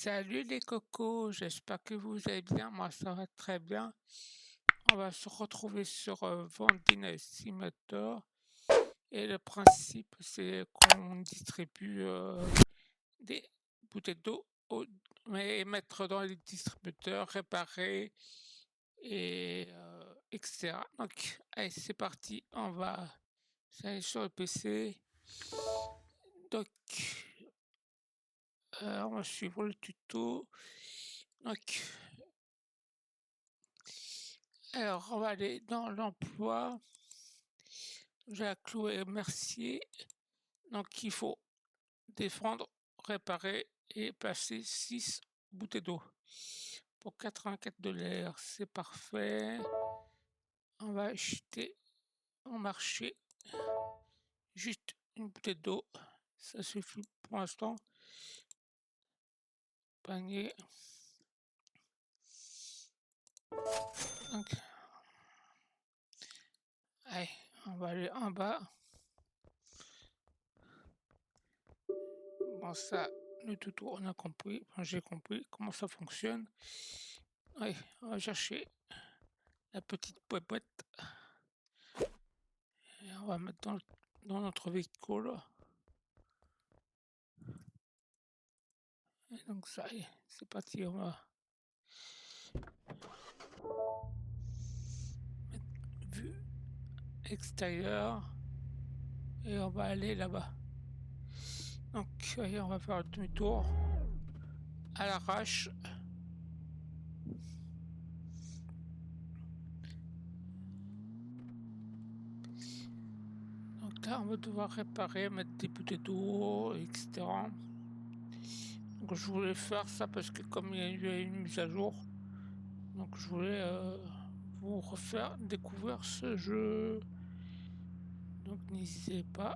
Salut les cocos, j'espère que vous allez bien. Moi, ça va très bien. On va se retrouver sur Vending Simulator. Et le principe, c'est qu'on distribue des bouteilles d'eau, mais mettre dans les distributeurs, réparer, et etc. Donc, allez, c'est parti. On va aller sur le PC. Donc, on va suivre le tuto. Donc, alors, on va aller dans l'emploi. J'ai Chloé Mercier. Donc, il faut défendre, réparer et passer 6 bouteilles d'eau pour 84 $. C'est parfait. On va acheter au marché juste une bouteille d'eau. Ça suffit pour l'instant. Panier. Donc, allez, on va aller en bas. Bon, ça, le tuto, on a compris. Enfin, j'ai compris comment ça fonctionne. Allez, on va chercher la petite boîte. Et on va mettre dans notre véhicule. Et donc ça y est, c'est parti, on va mettre vue extérieure et on va aller là-bas. Donc allez, on va faire le demi-tour à l'arrache. Donc là, on va devoir réparer, mettre des bouteilles d'eau, etc. Donc je voulais faire ça parce que comme il y a eu une mise à jour, donc je voulais vous refaire découvrir ce jeu. Donc n'hésitez pas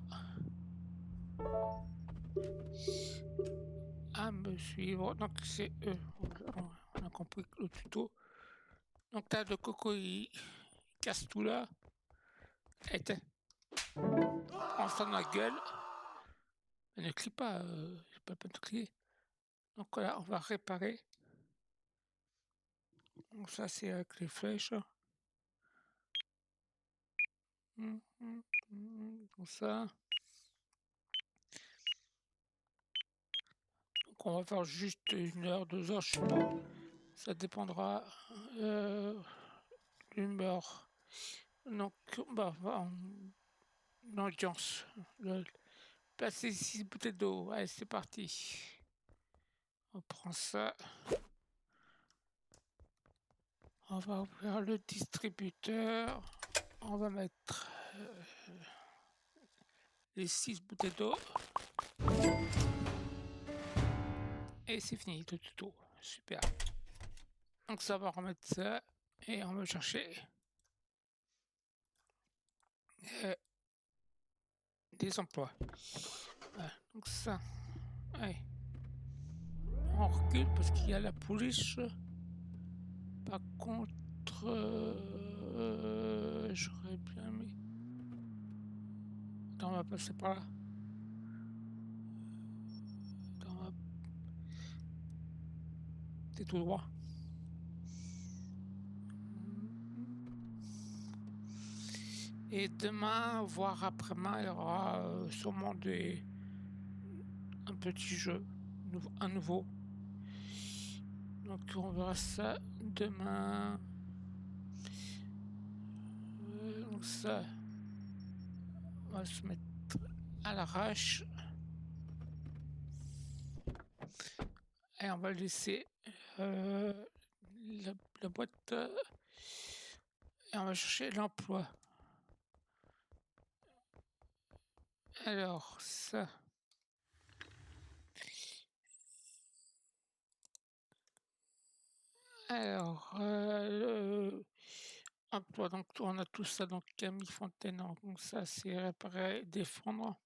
à me suivre. Donc c'est on a compris le tuto. Donc t'as le coco, il casse tout là. Et prends ça dans la gueule. Mais ne crie pas, j'ai pas le peine de crier. Donc voilà, on va réparer. Donc ça c'est avec les flèches. Comme ça. Donc on va faire juste 1 heure, 2 heures, je sais pas. Ça dépendra l'humeur. Donc bah l'audience. Passer 6 bouteilles d'eau. Allez, c'est parti. On prend ça. On va ouvrir le distributeur. On va mettre les 6 bouteilles d'eau. Et c'est fini le tuto. Super. Donc ça va remettre ça. Et on va chercher des emplois. Voilà. Donc ça. Allez. On recule parce qu'il y a la police. Par contre, j'aurais bien aimé. Attends, on va passer par là. Attends, t'es tout droit. Et demain, voire après-demain, il y aura sûrement un petit jeu, un nouveau. Donc on verra ça demain. Donc ça, on va se mettre à l'arrache. Et on va laisser la boîte. Et on va chercher l'emploi. Alors ça. Alors, emploi, donc on a tout ça, donc Camille Fontaine, donc ça c'est réparer, défendre.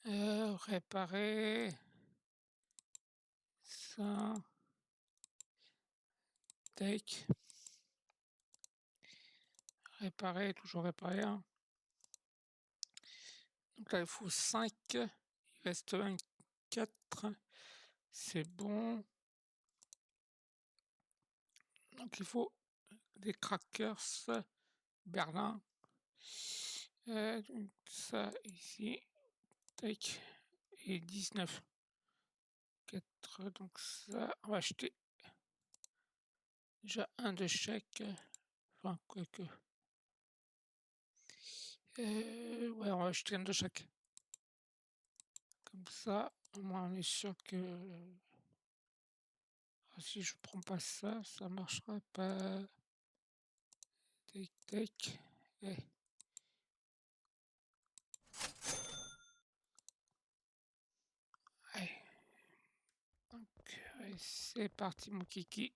Réparer. Ça. Take. Réparer, toujours réparer. Hein. Donc là il faut 5. Il reste 4. C'est bon. Donc il faut des crackers Berlin. Donc ça ici. Tac. Et 19. 4. Donc ça, on va acheter déjà un de chaque. Enfin, quoique. Ouais, on va acheter un de chaque. Comme ça, au moins on est sûr que si je prends pas ça, ça marchera pas. Tac, tac. Eh. Allez. Donc, allez, c'est parti, mon kiki.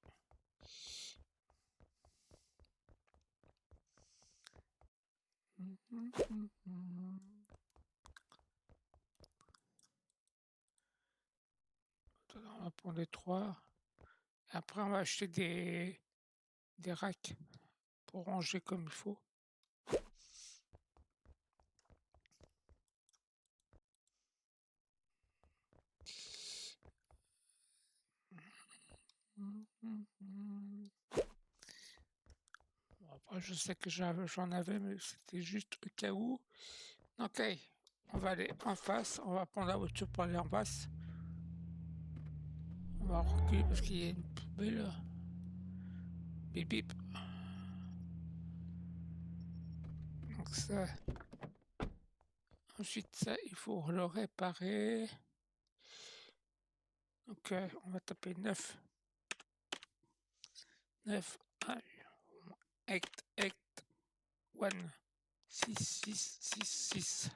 On va prendre les 3. Après, on va acheter des racks pour ranger comme il faut. Bon, après, je sais que j'en avais, mais c'était juste au cas où. Ok, on va aller en face. On va prendre la voiture pour aller en face. On va reculer parce qu'il y a une poubelle. Bip bip. Donc ça. Ensuite, ça, il faut le réparer. Donc, on va taper 9. 9, 1, 8, 8, 1, 6, 6, 6, 6.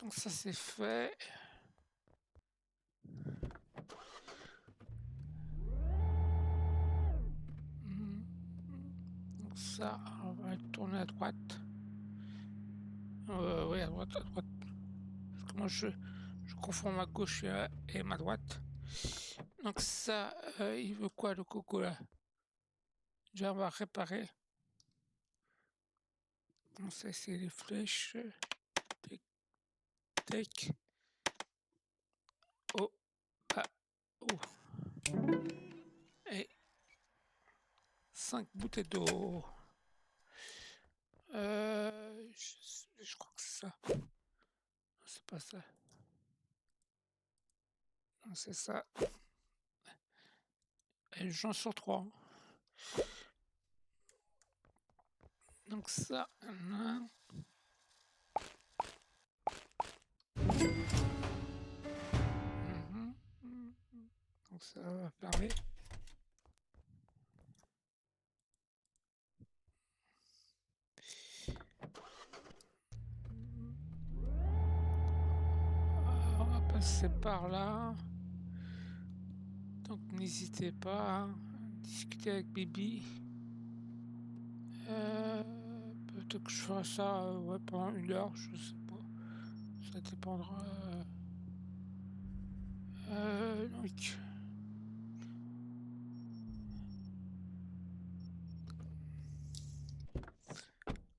Donc ça, c'est fait. Donc ça, on va tourner à droite. Oui, à droite, à droite. Parce que moi, je confonds ma gauche et ma droite. Donc ça, il veut quoi le coco là? Déjà, on va réparer. Donc ça, c'est les flèches. Tac, tac. Oh, bah, oh. Et 5 bouteilles d'eau. Je crois que c'est ça. C'est pas ça. Non, c'est ça. Et j'en sur 3. Donc ça, donc ça va fermer. On va passer par là. Donc n'hésitez pas à discuter avec Bibi. Peut-être que je ferai ça ouais, pendant 1 heure, je sais pas. Ça dépendra. Donc.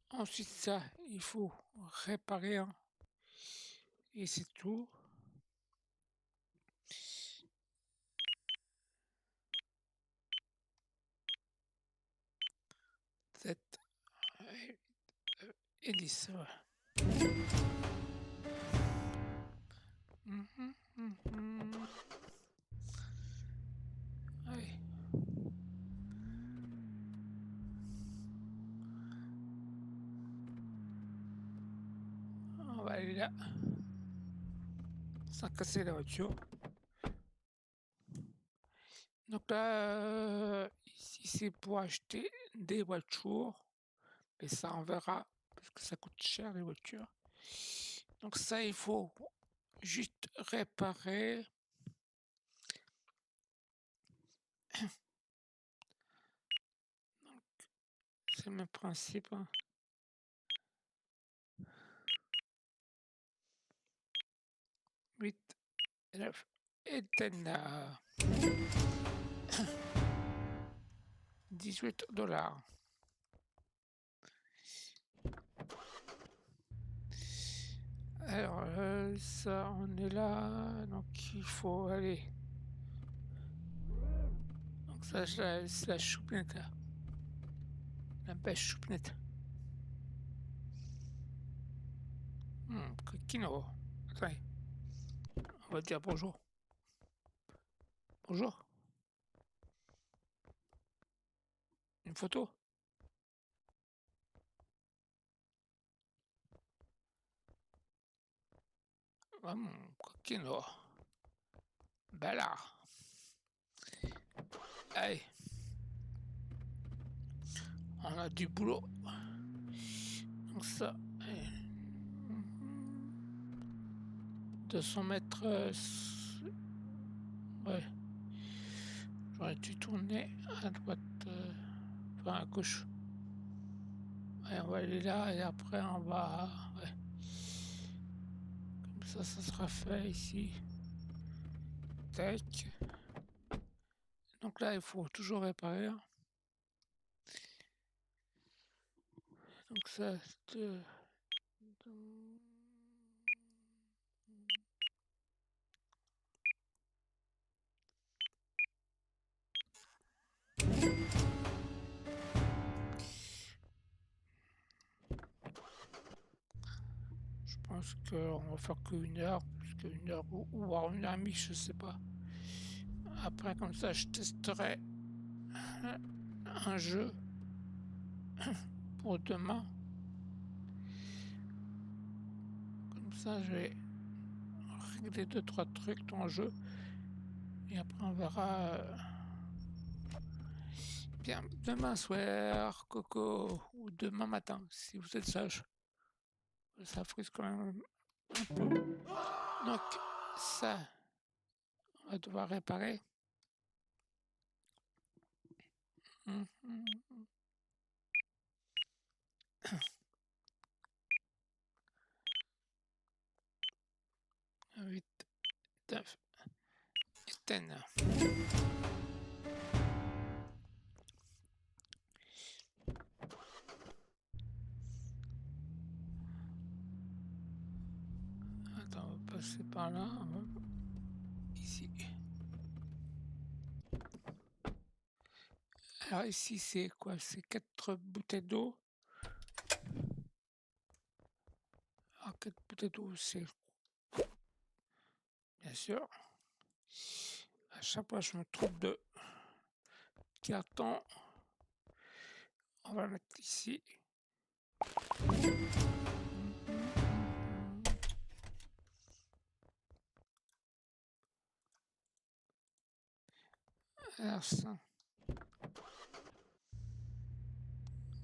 Ensuite, ça, il faut réparer. Hein. Et c'est tout. Sept et 10. Ouais. Allez. On va aller là. Sans casser la voiture. Donc là, ici c'est pour acheter des voitures. Et ça on verra. Parce que ça coûte cher les voitures. Donc ça il faut juste réparer. C'est le même principe. Hein. 8, 9 et 10. 18 $. Alors, ça, on est là, donc il faut aller. Donc ça, c'est la choupinette, là. La pêche choupinette. Coquino. Attendez, on va dire bonjour. Bonjour. Une photo? Ah, mon coquino. Bella. Allez. On a du boulot. Donc ça. 200 mètres. Ouais. J'aurais dû tourner à droite. Enfin à gauche. Ouais, on va aller là et après on va. Ouais. Comme ça sera fait ici. Tac. Donc là, il faut toujours réparer. Donc ça, je pense qu'on va faire qu'une heure, plus qu'une heure ou voire une heure et demie, je sais pas. Après, comme ça, je testerai un jeu pour demain. Comme ça, je vais régler 2-3 trucs dans le jeu. Et après, on verra. Bien, demain soir, Coco, ou demain matin, si vous êtes sage. Ça frise quand même un peu. Donc, ça, on va devoir réparer. 8, 9, 10. Attends, on va passer par là. Ici. Alors ici, c'est quoi? C'est 4 bouteilles d'eau. Alors 4 bouteilles d'eau, c'est... Bien sûr. À chaque fois, je me trompe de carton. On va le mettre ici. Alors ça.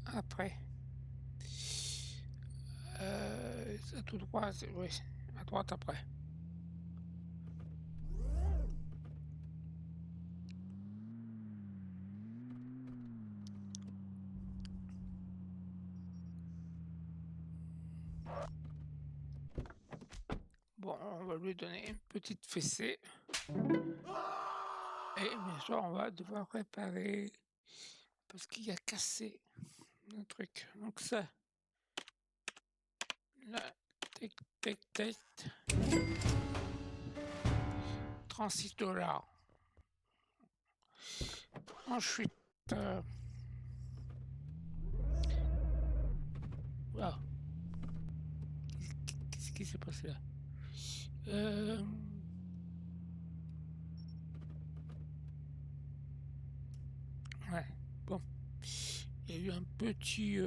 Après. À tout droit, oui. À droite après. Bon, on va lui donner une petite fessée. Et bien sûr, on va devoir réparer parce qu'il a cassé un truc. Donc ça, là, tac, tac, tac. 36 $. Ensuite, wow. Qu'est-ce qui s'est passé là? Ouais, bon. Il y a eu un petit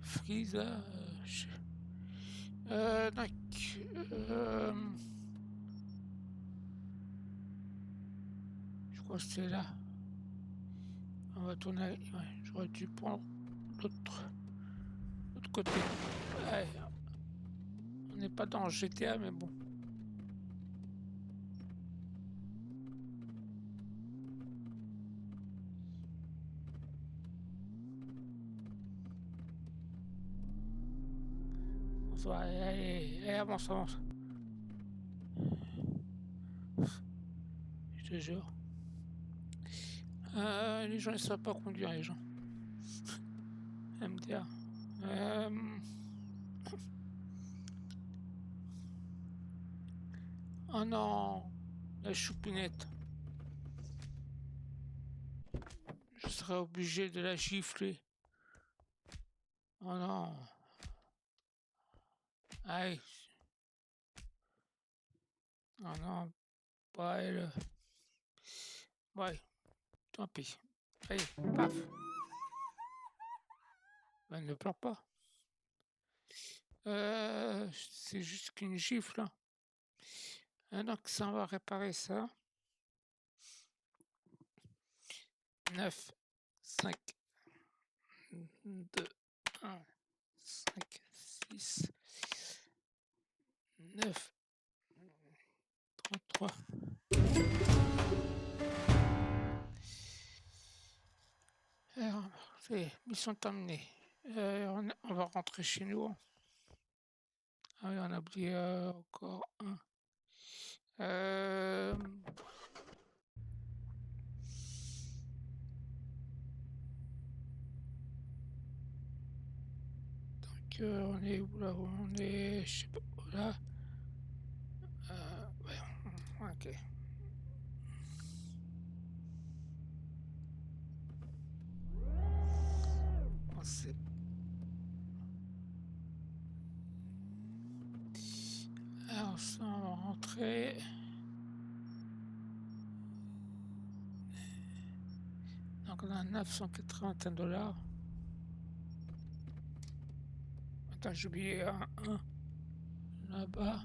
freeze là. Donc, je crois que c'est là. On va tourner. Ouais, j'aurais dû prendre l'autre côté. Ouais, on n'est pas dans GTA, mais bon. Allez, avance, avance. Je te jure. Les gens, ils savent pas conduire, les gens. MDR. Oh non, la choupinette. Je serais obligé de la gifler. Oh non. Aïe. Oh non. Bah, elle. Ouais, tant pis. Allez, paf. Ben, ne pleure pas. C'est juste qu'une gifle, hein. Donc ça, on va réparer ça. 9, 5, 2, 1, 5, 6, 9, 33. Alors, c'est mission terminée. On va rentrer chez nous. Ah oui, on a oublié encore un. Euh, on est où là? On est, je sais pas où là. Ouais, ok. On sait. Alors ça, on va rentrer. Donc on a 981 $. Attends, j'ai oublié un 1 là-bas.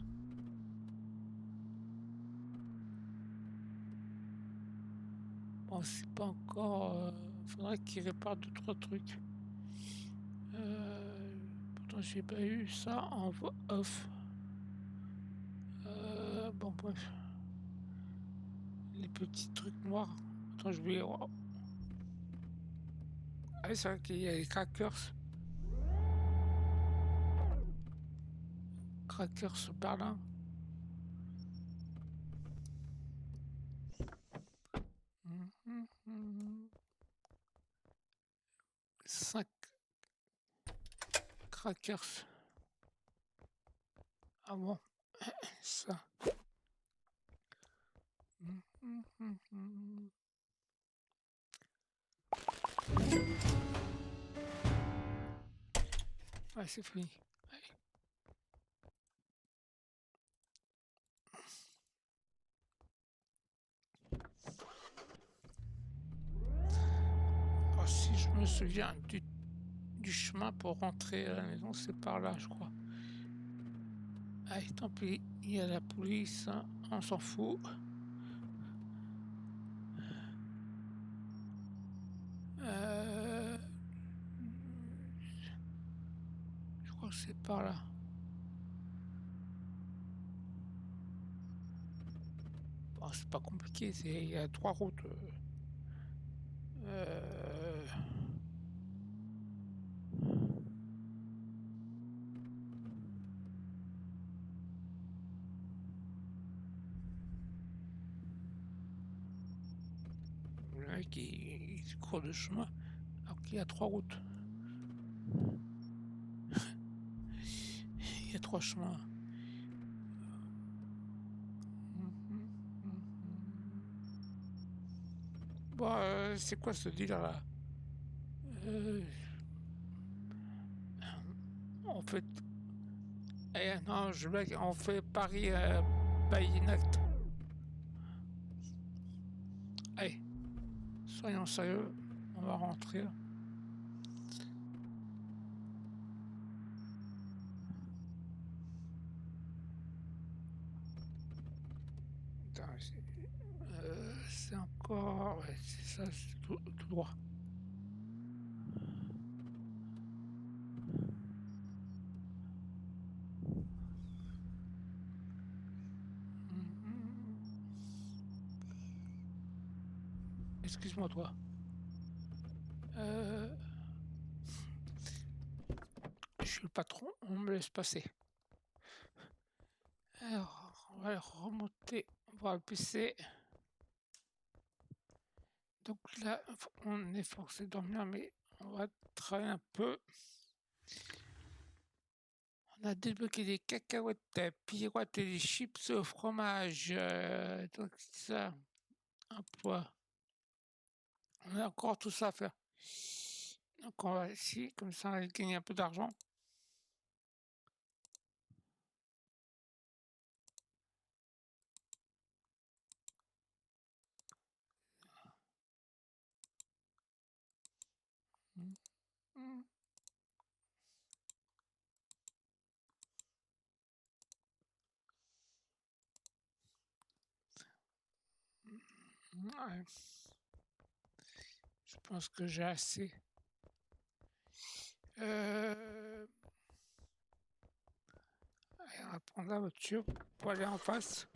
Bon, c'est pas encore. Faudrait qu'il répare 2-3 trucs. Pourtant, j'ai pas eu ça en voix off. Bon, bref. Les petits trucs noirs. Attends, je vais. Oh. Ah, c'est vrai qu'il y a les crackers. Crackers par là. 5 crackers. Ah bon, ça. Ouais, c'est fini. Allez. Alors, si je me souviens du chemin pour rentrer à la maison, c'est par là, je crois. Allez, tant pis, il y a la police, hein, on s'en fout. Je crois que c'est par là. Bon, c'est pas compliqué, il y a 3 routes. Le mec, il se croit de chemin, alors qu'il y a 3 routes. Il y a 3 chemins. Bon, c'est quoi ce dealer là? En fait, non, je blague, on fait Paris by Inact. Allez, soyons sérieux, on va rentrer. C'est encore. Ouais, c'est ça, c'est tout droit. Excuse-moi, toi. Je suis le patron, on me laisse passer. Alors, on va remonter voir le PC. Donc là, on est forcé de dormir, mais on va travailler un peu. On a débloqué des cacahuètes, pirates et des chips au fromage. Donc ça, un poids. On a encore tout ça à faire. Donc on va ici, comme ça on va gagner un peu d'argent. Mm, mm, ouais. Je pense que j'ai assez. Allez, on va prendre la voiture pour aller en face.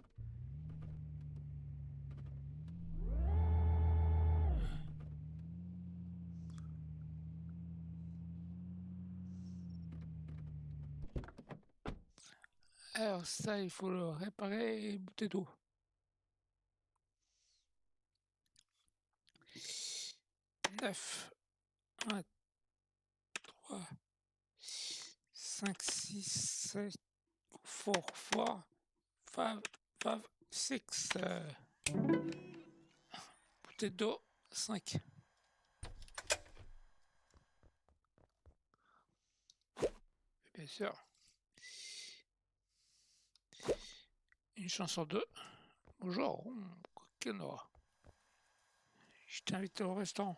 Alors ça, il faut le réparer et bouteille d'eau. 9, 1, 3, 5, 6, 7, 4, 4, 5, 5, 6. Bouteille d'eau, 5. Bien sûr. Une chance sur deux. Bonjour, Kenora. Je t'invite au restaurant.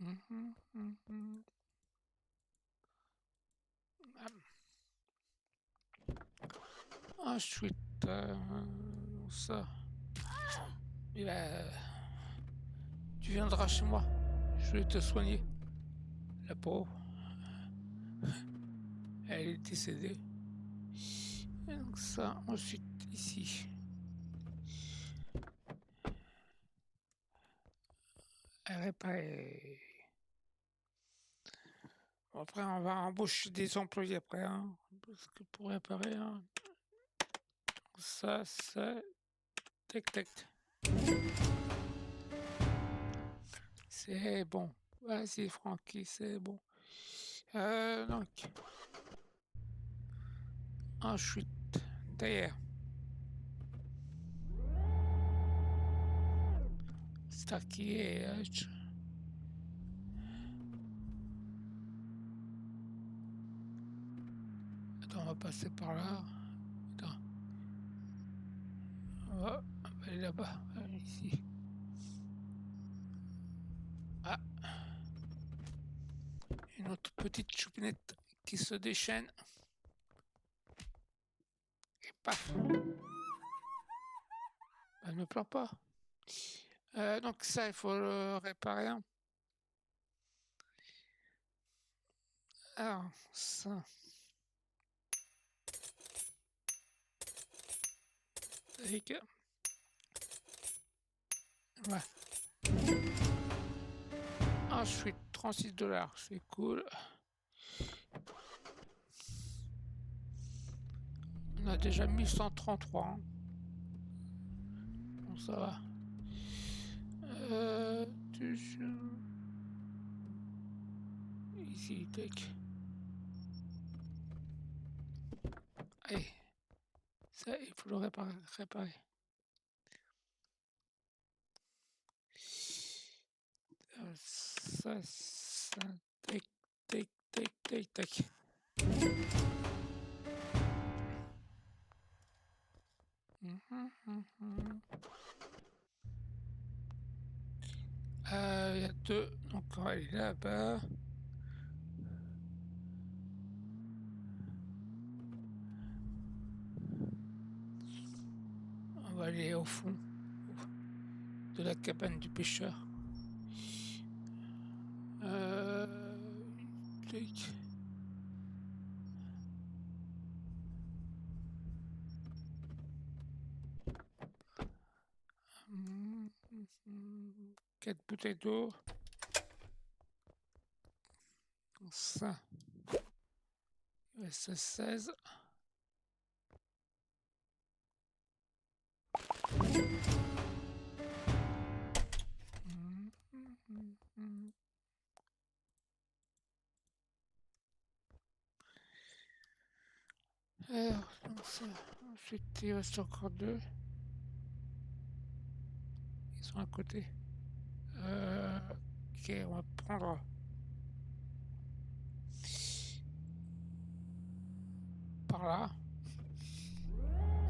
Mhm, mhm. Ensuite, ça. Et là, tu viendras chez moi. Je vais te soigner. La pauvre, elle est décédée. Et donc ça, ensuite, ici. Elle réparer. Bon, après, on va embaucher des employés après, hein, parce que pour réparer, hein, ça, tac, tac. C'est bon. Vas-y, Francky, c'est bon. Donc, ensuite, derrière. Starkey et Hutch. Attends, on va passer par là. Attends. On va aller là-bas, ici. Ah, une autre petite choupinette qui se déchaîne. Et paf. Elle ne pleure pas. Donc ça, il faut le réparer. Hein. Alors, ça. Tac. Ouais. Ensuite, 36 $, c'est cool. On a déjà 1133. Hein. Bon, ça va. Ici, tac. Allez. Ça, il faut le réparer. Ça, tac, tac, tac, tac, tac. Il y a deux, donc on va aller là-bas. On va aller au fond de la cabane du pêcheur. Tac. Mmh, 4 bouteilles d'eau. Ça. Il reste 16. Alors, donc ça, ensuite il reste encore deux. Ils sont à côté. Ok, on va prendre par là.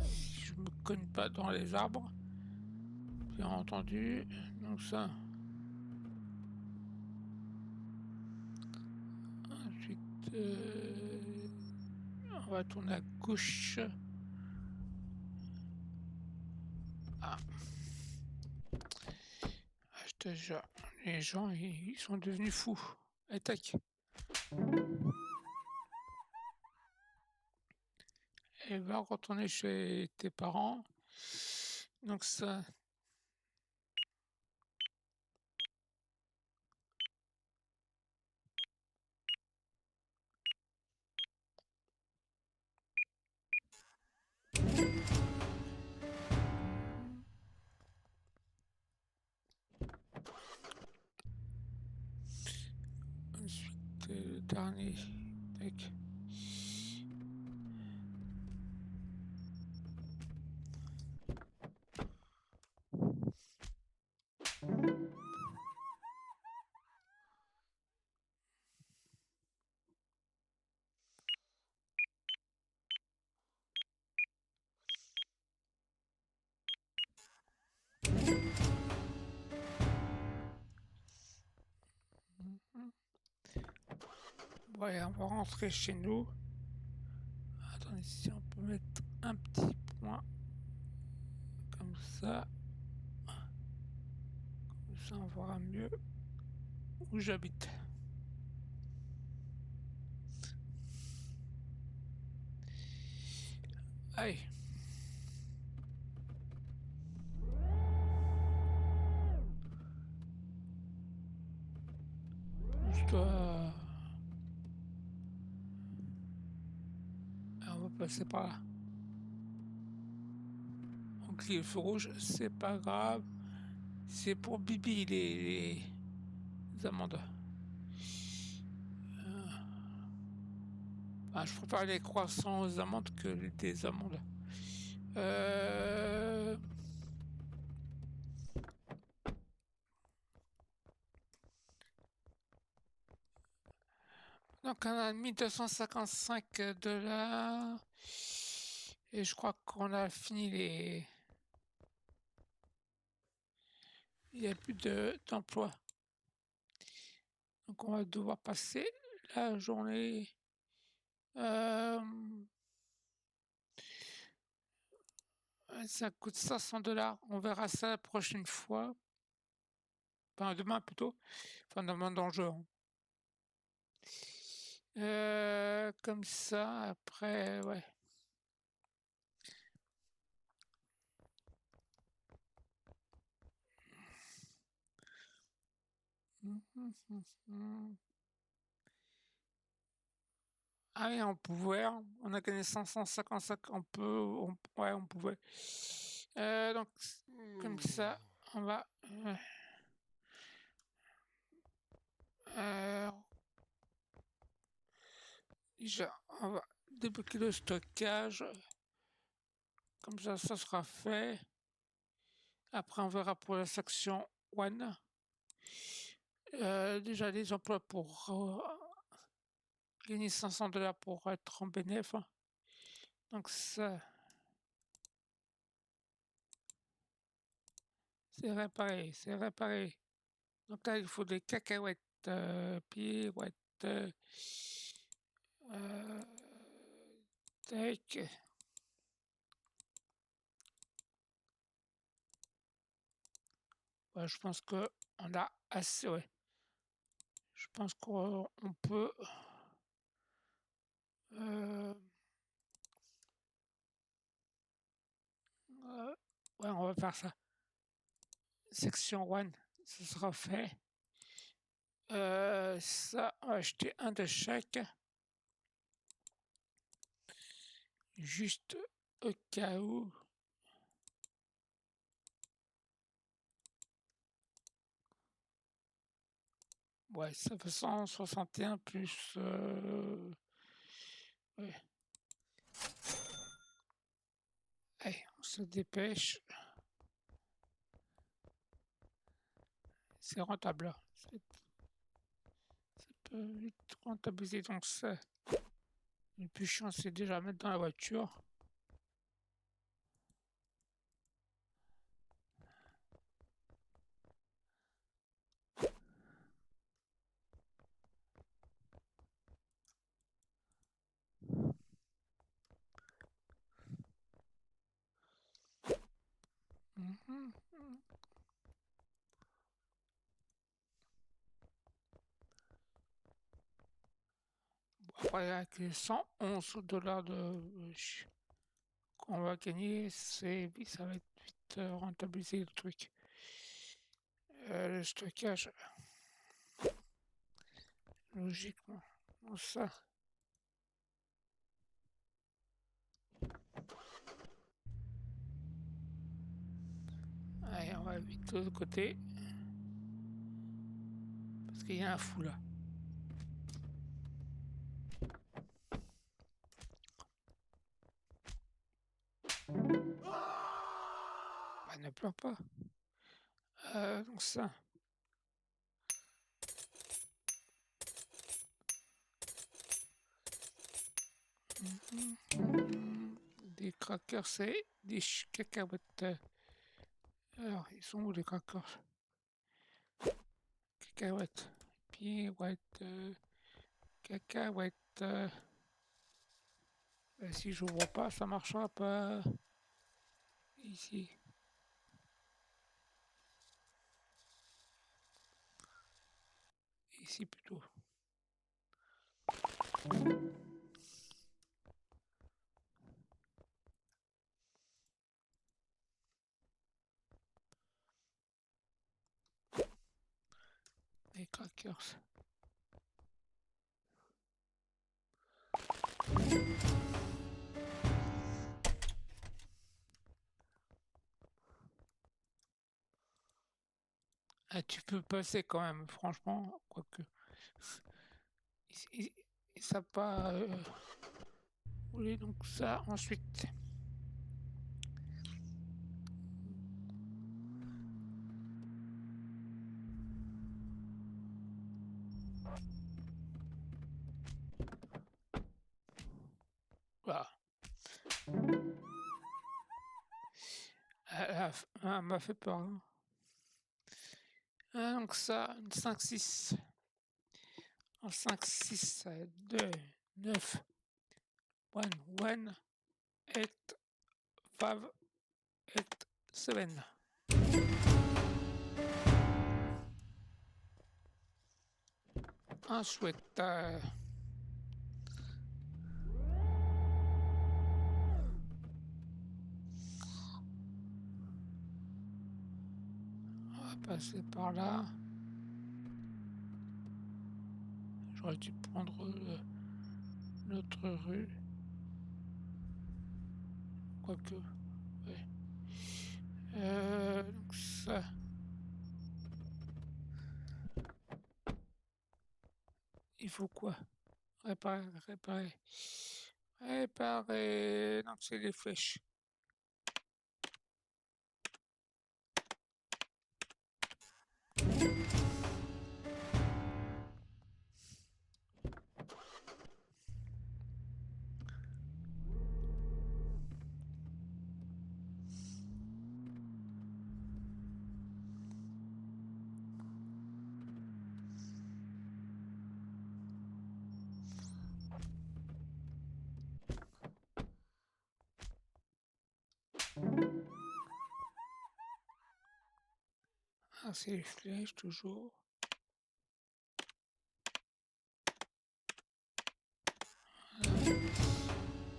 Si je me cogne pas dans les arbres, bien entendu. Donc ça. Ensuite, on va tourner à gauche. Ah, je te jure, les gens, ils sont devenus fous. Et tac. Et va retourner chez tes parents. Donc ça. Ensuite, le dernier. Tac. Ouais, on va rentrer chez nous. Attendez, si on peut mettre un petit point comme ça. Comme ça, on verra mieux où j'habite. Allez. Je dois... On va passer par là. Donc les feux rouges, c'est pas grave. C'est pour Bibi les amandes. Enfin, je préfère les croissants aux amandes que des amandes. Donc on a mis 255 $. Et je crois qu'on a fini les... Il n'y a plus d'emploi. Donc on va devoir passer la journée. Ça coûte 500 $. On verra ça la prochaine fois. Enfin, demain plutôt. Enfin, demain dans le jeu. Comme ça, après, ouais. Ah oui, on pouvait, hein. On a gagné 555, ouais, on pouvait. Donc, comme ça, on va... déjà, on va débloquer le stockage. Comme ça sera fait. Après, on verra pour la section 1. Déjà, les emplois pour gagner 500 $ pour être en bénéf. Donc ça, c'est réparé, c'est réparé. Donc là, il faut des cacahuètes, pirouettes, tac. Ouais, je pense que on a assez, ouais. Je pense qu'on peut... ouais, on va faire ça. Section 1, ce sera fait. Ça, on va acheter un de chaque. Juste au cas où. Ouais, ça fait 161 plus... ouais. Allez, on se dépêche. C'est rentable là. Ça peut vite rentabiliser. Donc ça, le plus chiant, c'est déjà à mettre dans la voiture. Mhm. Bon, après, avec les 111 $ qu'on va gagner, ça va être vite rentabiliser le truc. Le stockage, logiquement. Bon, ça. Allez, on va vite de l'autre côté. Parce qu'il y a un fou là. Bah, ne pleure pas. Donc ça. Des crackers, c'est des cacahuètes. Alors, ils sont où les crackers? Cacahuètes. Pirouettes. Cacahuètes. Si je vois pas, ça marchera pas. Ici. Ici plutôt. Les crackers. Ah, tu peux passer quand même, franchement, quoique. Ça pas rouler, donc ça ensuite. Voilà. Elle m'a fait peur. Hein. Ah, donc ça, une 5-6. En 5-6, 2, 9, 1, 1, 8, 5, 8, 7. Ensuite, on va passer par là. J'aurais dû prendre l'autre rue. Quoique, ouais. Donc ça. Il faut quoi? Réparer, réparer. Réparer. Donc c'est les flèches. Ah, c'est les flèches toujours.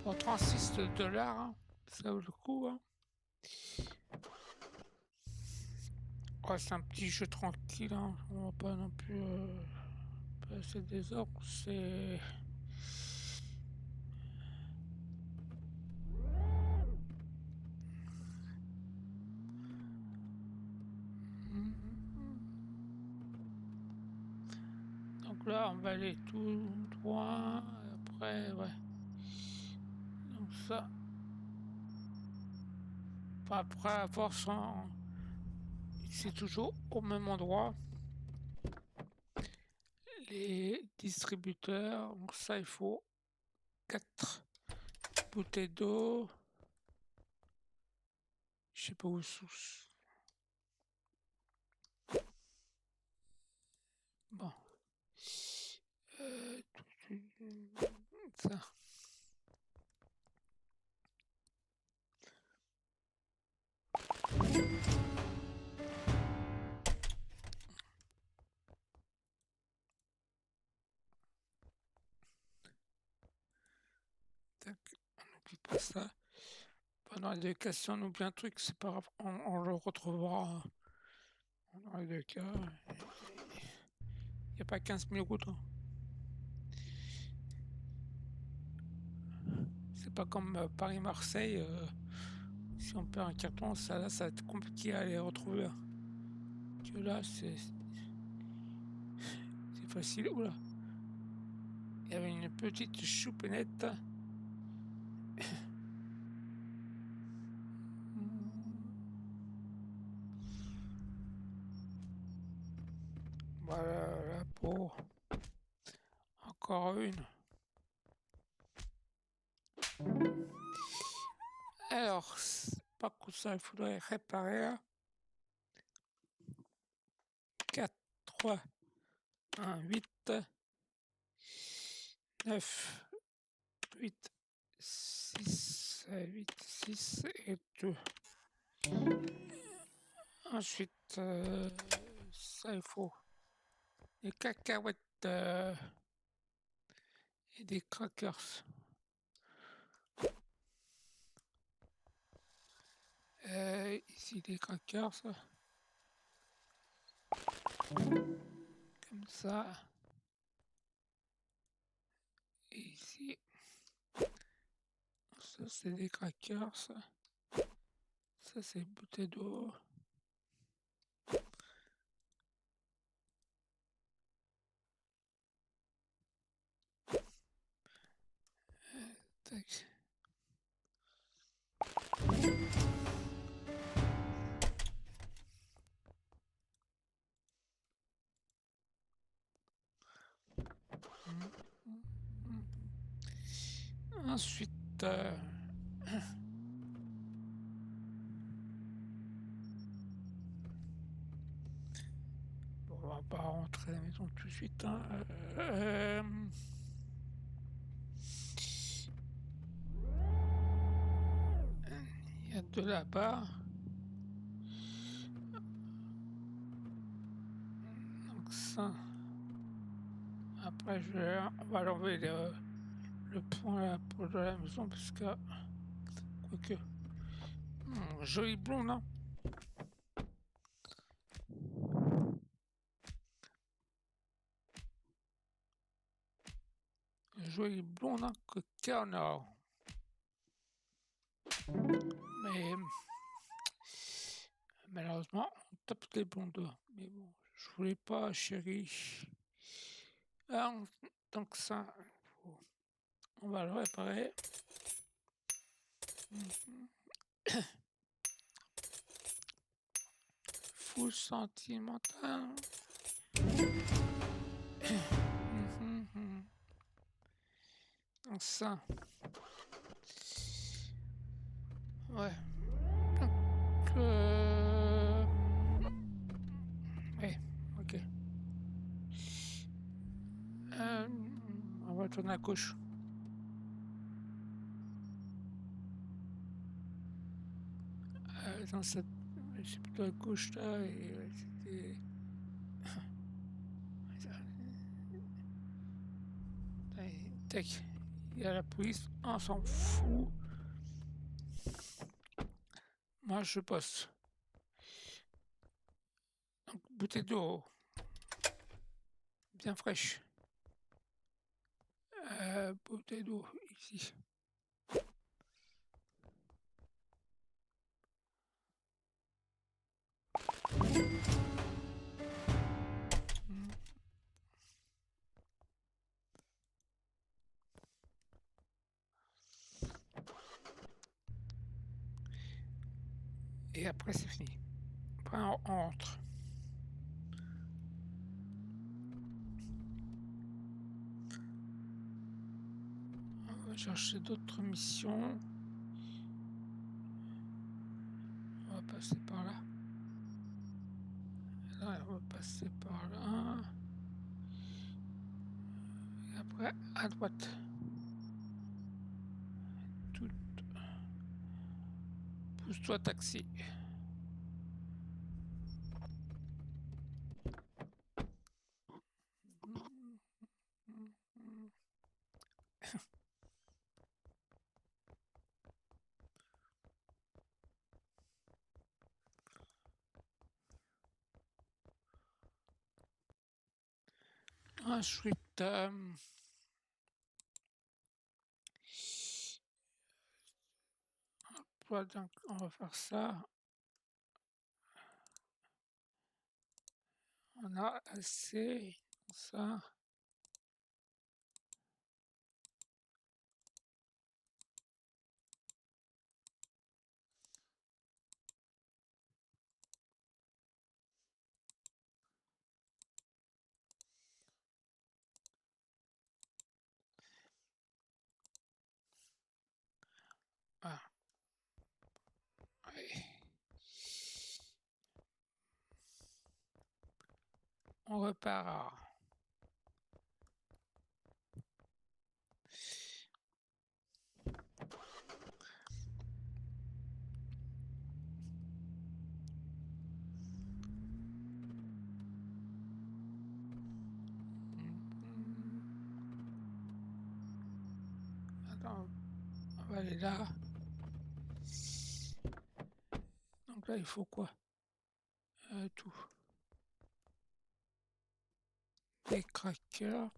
Pour 36 $, hein, ça vaut le coup. Hein. Ouais, c'est un petit jeu tranquille. Hein. On va pas non plus passer des heures. C'est. Donc là, on va aller tout droit. Après, ouais. Donc ça. Après avoir son... C'est toujours au même endroit. Les distributeurs, donc ça il faut 4 bouteilles d'eau. Je sais pas où sont. Bon. Ça. Tac, on n'oublie pas ça. Pendant les deux questions, on oublie un truc, c'est pas grave, on le retrouvera dans les deux cas. Il n'y a pas 15 000 routes. Hein. C'est pas comme Paris-Marseille. Si on perd un carton, ça va être compliqué à les retrouver. Hein. Que là, c'est facile. Oula. Il y avait une petite choupinette. Voilà pour encore une. Alors, pas que ça, il faudrait réparer. 4, 3, 1, 8, 9, 8, 6, 8, 6 et 2. Ensuite, ça il faut des cacahuètes et des crackers. Ici des crackers. Comme ça. Et ici. Ça c'est des crackers. Ça c'est une bouteille d'eau. Tac. Ensuite, on va pas rentrer à la maison tout de suite. Hein. Il y a de là-bas. Donc ça. Après, on va l'enlever le point là pour de la maison parce que quoique joli blonde hein. Joli blonde hein, que canard. Mais malheureusement on tape les blondes. Mais bon, je voulais pas chérie. Alors, donc ça, on va le réparer. Full sentimental. Donc ça. Ouais. Donc, ouais, ok. On va tourner à gauche. Dans cette... C'est plutôt à gauche là et c'était... Tac. Il y a la police, on s'en fout. Moi je bosse. Donc bouteille d'eau. Bien fraîche. Bouteille d'eau ici. et après c'est fini. Après on rentre. On va chercher d'autres missions. On va passer par là. Là, on va passer par là. Et après, à droite. Tout. Pousse-toi, taxi. Ensuite, donc, on va faire ça. On a assez ça. Ah, ouais. On repart. Attends, on va aller là. Donc là, il faut quoi? Tout. Des crackers.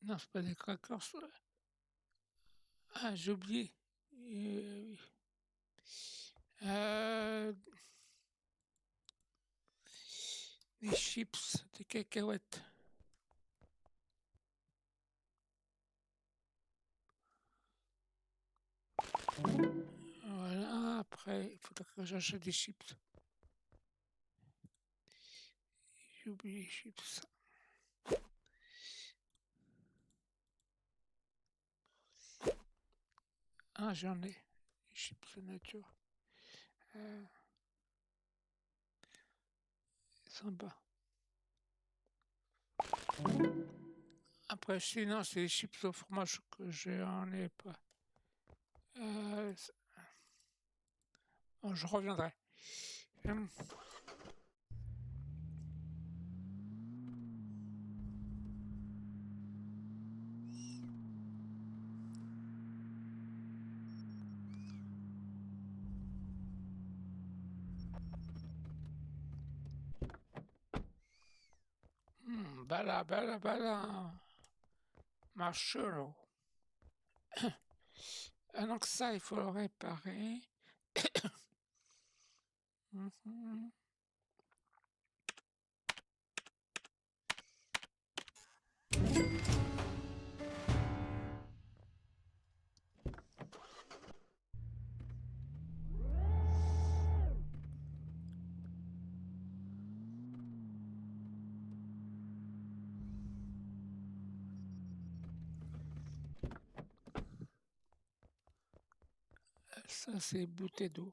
Non, c'est pas des crackers. Ah, j'ai oublié. Oui. Des chips, des cacahuètes. Voilà, après, il faudra que j'achète des chips. J'ai oublié les chips. Ah, j'en ai. Les chips nature. Sympa. Après, sinon, c'est les chips au fromage que j'en ai pas. Bon, je reviendrai. Bella, bella, bella. Marshmallow. Donc ça, il faut le réparer. Mhm. Ça, c'est bouteille d'eau.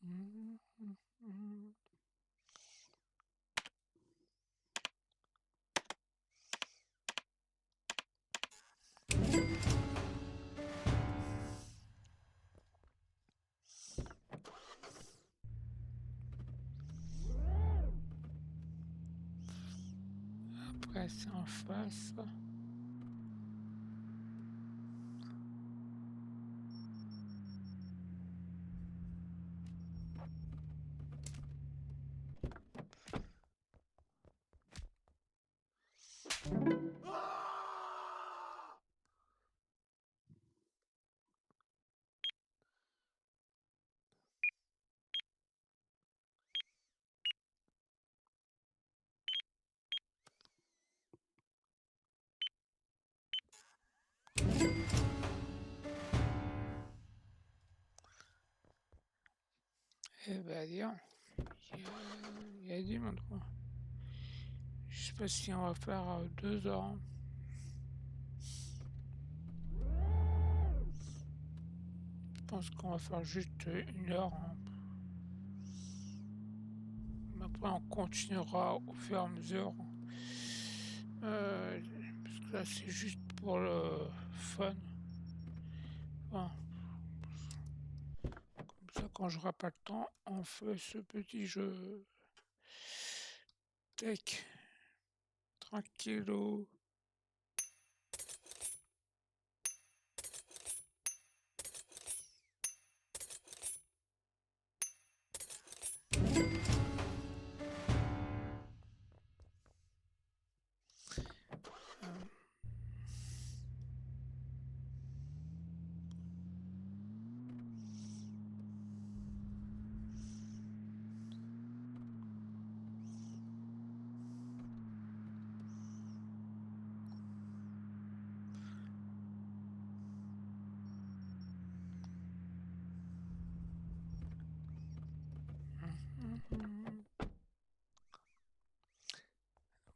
Mhm. passer en face. Eh ben disons, il y a du monde quoi. Je sais pas si on va faire 2 heures, hein. Je pense qu'on va faire juste 1 heure, hein. Après on continuera au fur et à mesure. Parce que là c'est juste pour le fun. Enfin, comme ça quand j'aurai pas le temps, on fait ce petit jeu. Tech, tranquillou.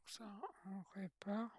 Ça, on répare.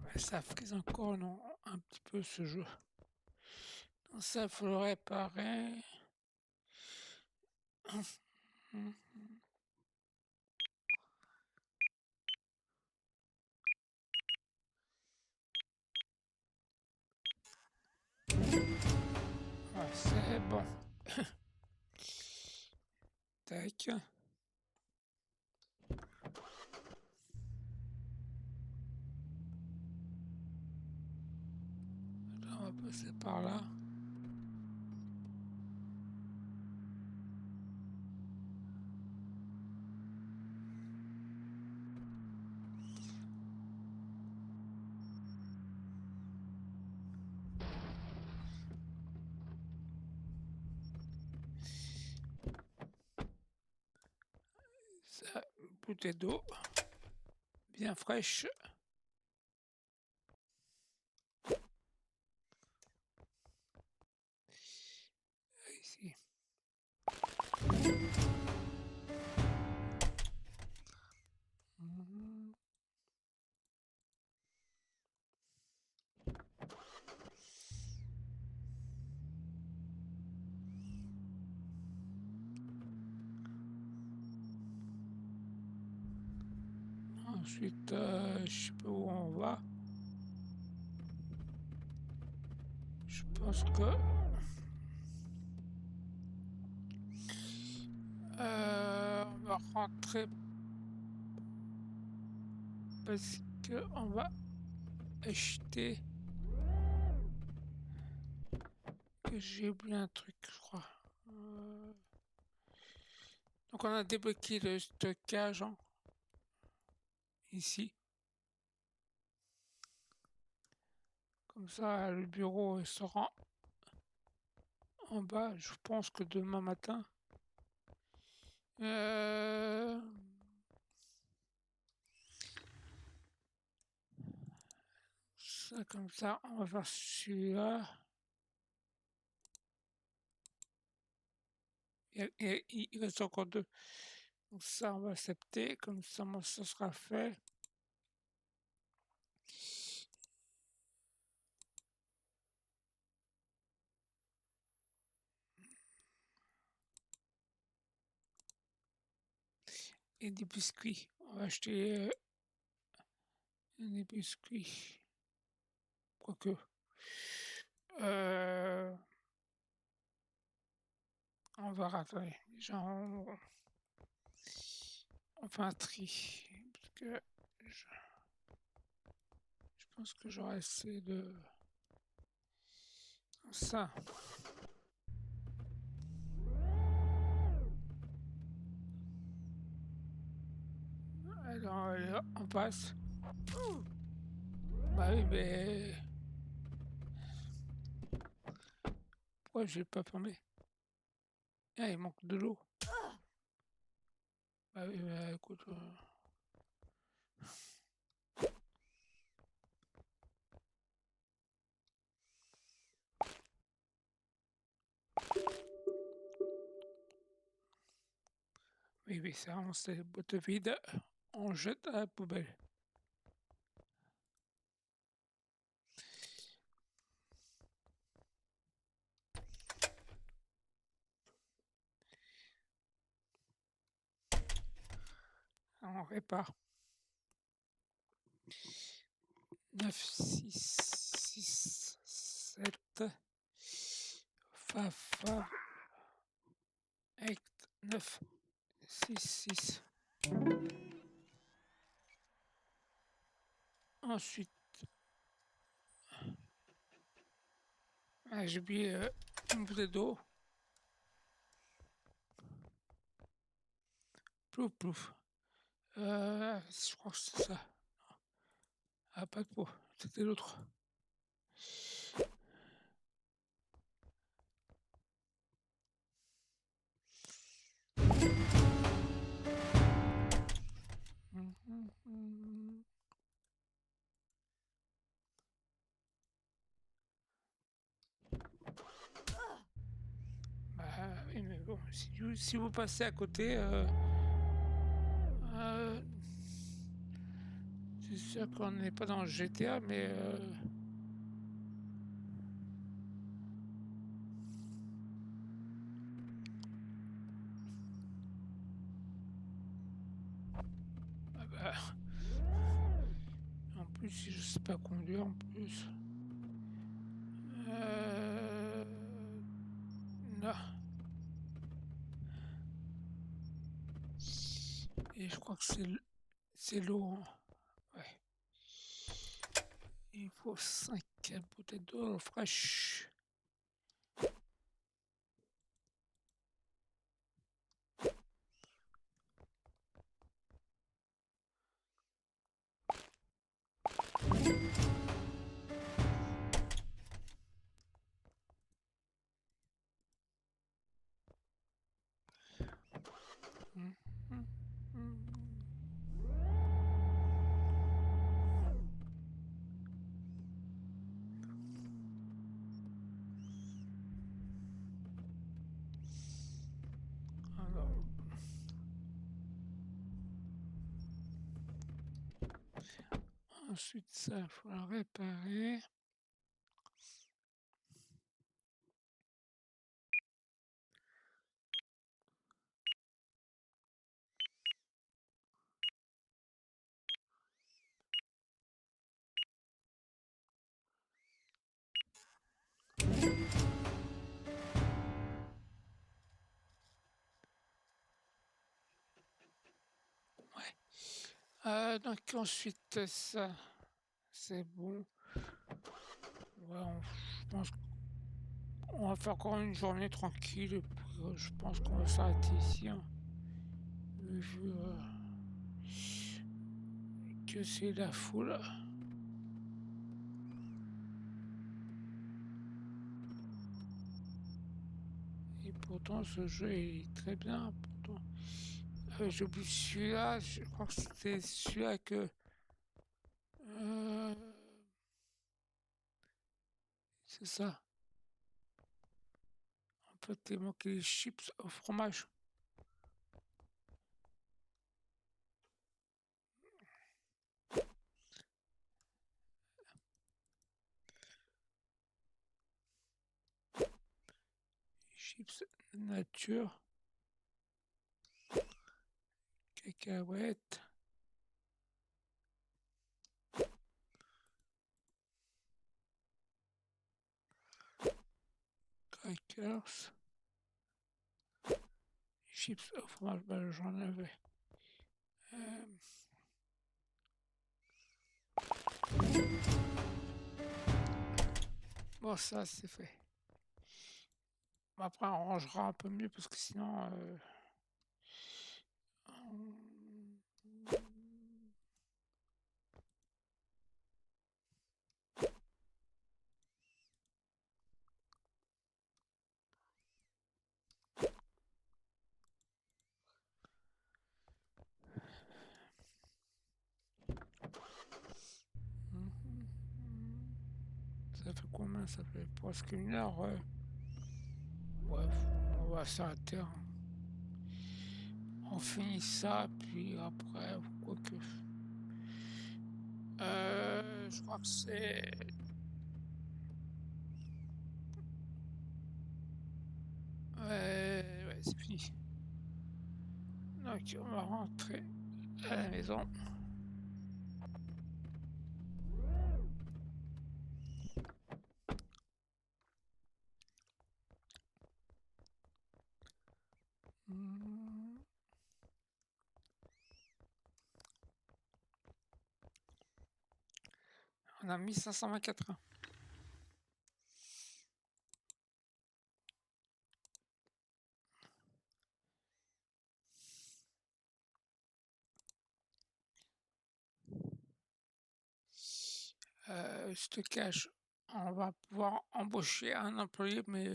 Ouais, ça frise encore non, un petit peu ce jeu. Donc ça, faut le réparer. Ouais, c'est bon. Tac. Là, on va passer par là. Ça, bouteille d'eau bien fraîche. Ici. Mhm. Ensuite, je sais pas où on va. Je pense que on va rentrer parce que on va acheter. Que j'ai oublié un truc, je crois. Donc on a débloqué le stockage hein, ici. Comme ça, le bureau sera en bas. Je pense que demain matin. ça comme ça. On va voir celui-là. Il reste encore deux. Donc ça, on va accepter. Comme ça, moi, ça sera fait. Et des biscuits. On va acheter des biscuits. Quoique. On va attendez. Déjà, on fait un tri. Parce que je pense que j'aurai assez de ça. Alors, on passe. Bah oui, mais pourquoi j'ai pas fermé? Ah, il manque de l'eau. Bah oui, bah écoute. Oui, oui, ça, on sait, les boîtes vides, on jette à la poubelle. On répare. 9, 6, 6, 7, fa, fa, 8, 9, 6, 6. Ensuite, j'ai oublié une bouteille d'eau. Plouf, plouf. Je crois que c'est ça. Ah, pas de peau, c'était l'autre. Bah oui, mais bon, si vous passez à côté, c'est sûr qu'on n'est pas dans le GTA, mais ah bah, en plus, si je sais pas conduire, en plus. Non. Et je crois que c'est l'eau. Hein. Ouais. Il faut 5 bouteilles d'eau fraîche. Alors, ensuite, ça, il faut la réparer. Donc ensuite, ça, c'est bon. Ouais, je pense qu'on va faire encore une journée tranquille et puis je pense qu'on va s'arrêter ici. Hein, vu que c'est la foule. Et pourtant, ce jeu est très bien. Pourtant, j'oublie celui-là. Je crois que c'était celui-là que c'est ça. On peut manquer les chips au fromage. Chips nature, cacahuètes, crackers, chips au fromage, ben, j'en avais. Bon, ça c'est fait. Bon, après on rangera un peu mieux parce que sinon ça fait combien? Ça fait presque 1 heure. Ouais, on va s'arrêter, hein. On finit ça, puis après, quoi que. Je crois que c'est. Ouais, c'est fini. Donc, on va rentrer à la maison. On a mis 524. Stockage, on va pouvoir embaucher un employé, mais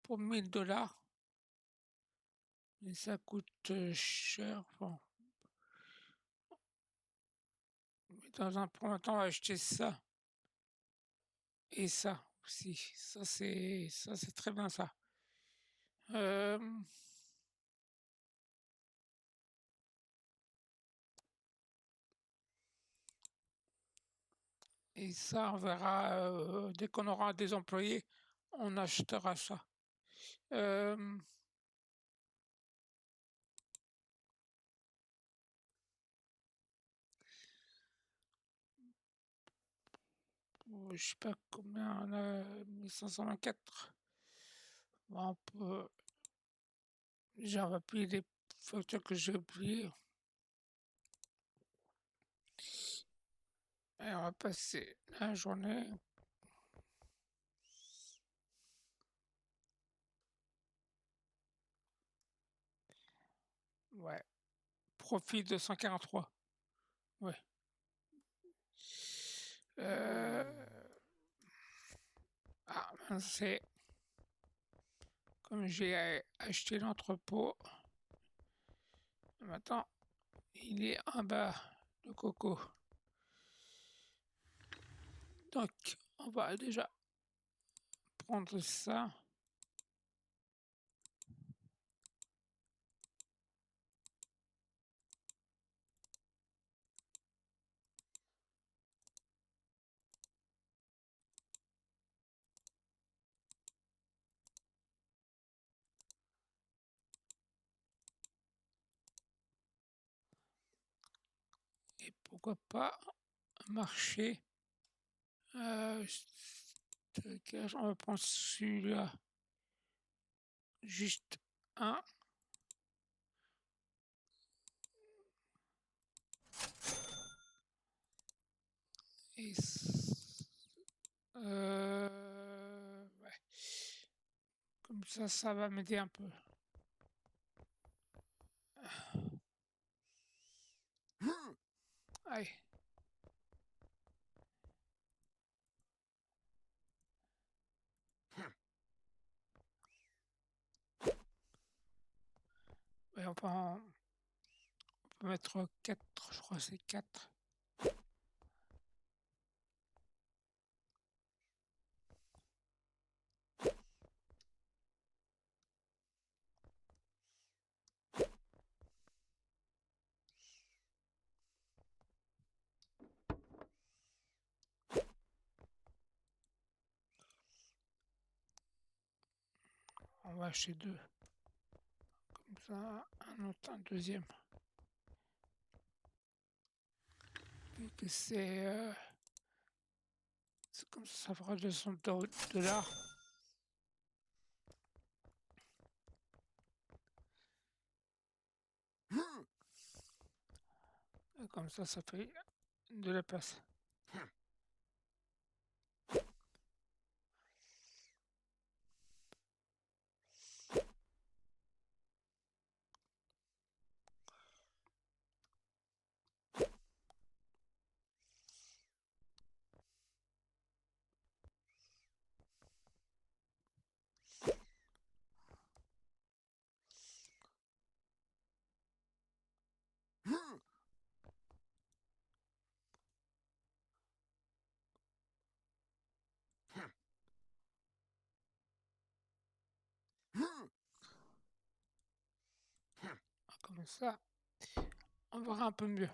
pour 1000 $. Mais ça coûte cher. Bon. Mais dans un premier temps, on va acheter ça et ça aussi. Ça, c'est très bien ça. Euh, et ça, on verra dès qu'on aura des employés, on achètera ça. Je sais pas combien on a, 1524. Bon, on peut. Déjà, on va payer des factures que j'ai oubliées. Et on va passer la journée. Ouais. Profit de 143. Ouais. C'est comme j'ai acheté l'entrepôt. Maintenant, il est en bas, le coco. Donc, on va déjà prendre ça. Et pourquoi pas marcher. Stockage, on va prendre celui-là. Juste un. Et ouais. Comme ça va m'aider un peu. Allez. Ouais, on peut mettre 4, je crois que c'est 4. va acheter deux. Comme ça, un deuxième. Et que c'est comme ça fera 200 $. Et comme ça fait de la place. Comme ça, on verra un peu mieux.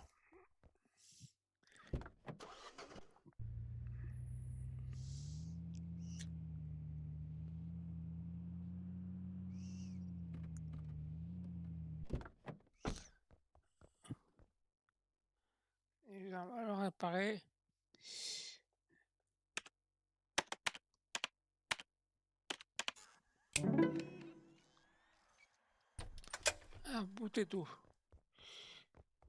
Et on va le réparer. Un bout et tout.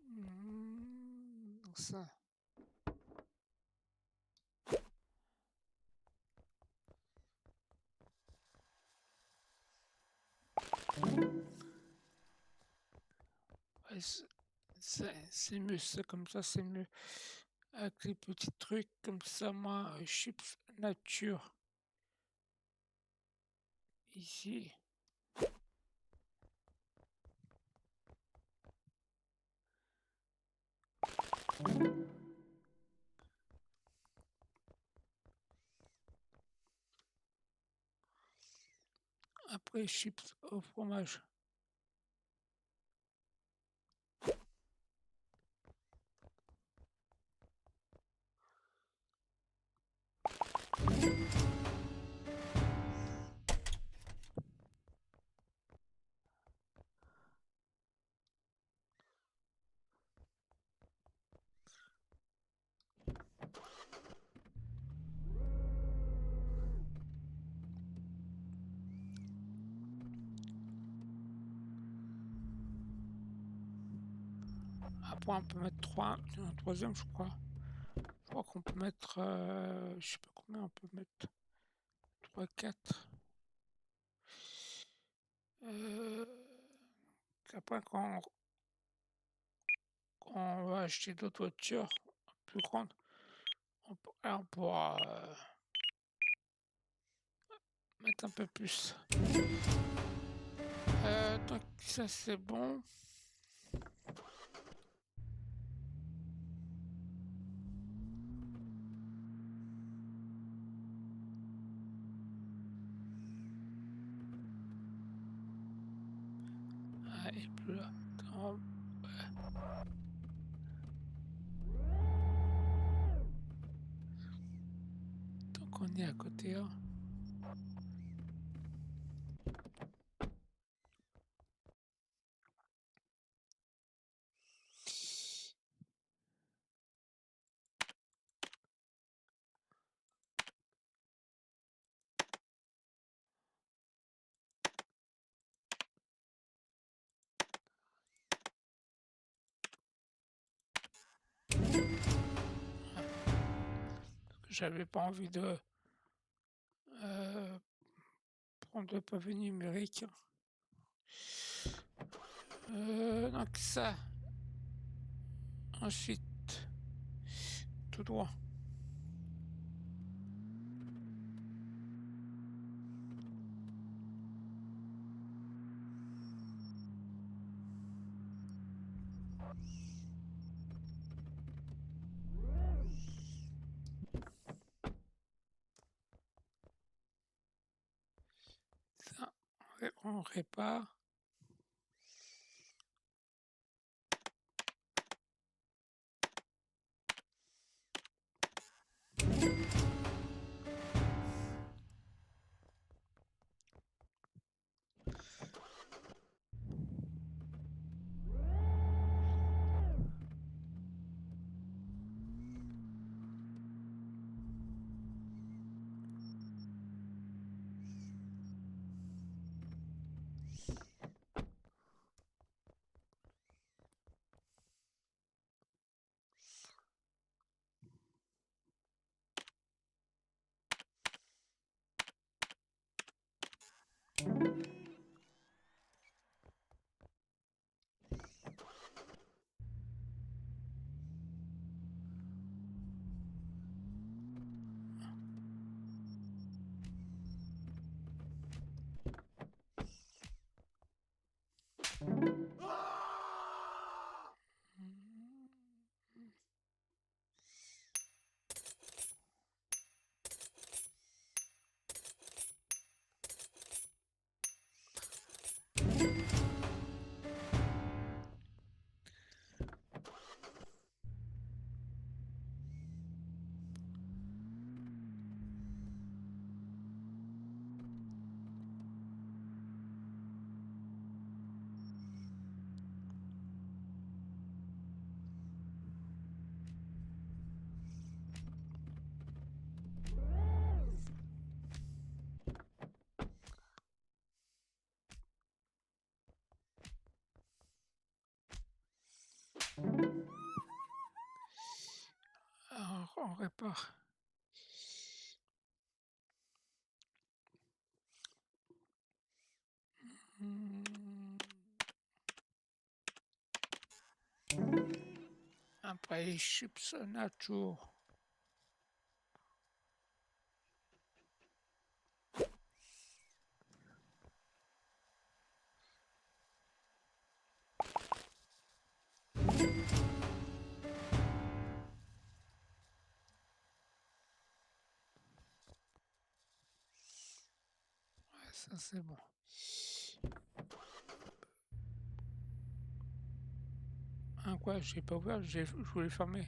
Donc ça. Ouais, c'est mieux, c'est comme ça, c'est mieux. Avec les petits trucs comme ça, moi, chips nature. Ici. Après, chips au fromage. Après, on peut mettre un troisième, je crois. Je crois qu'on peut mettre, je sais pas combien on peut mettre. 3, 4. Après, quand on va acheter d'autres voitures plus grandes, on pourra mettre un peu plus. Donc ça c'est bon. Ah, et plus là. Attends, donc on est à côté. Hein. J'avais pas envie de prendre le pavé numérique. Donc ça. Ensuite, tout droit. Ça, on répare. prépare. Mmh. Après les chips nacho. Ouais, ça c'est bon. Hein, quoi? J'ai pas ouvert, je voulais fermer.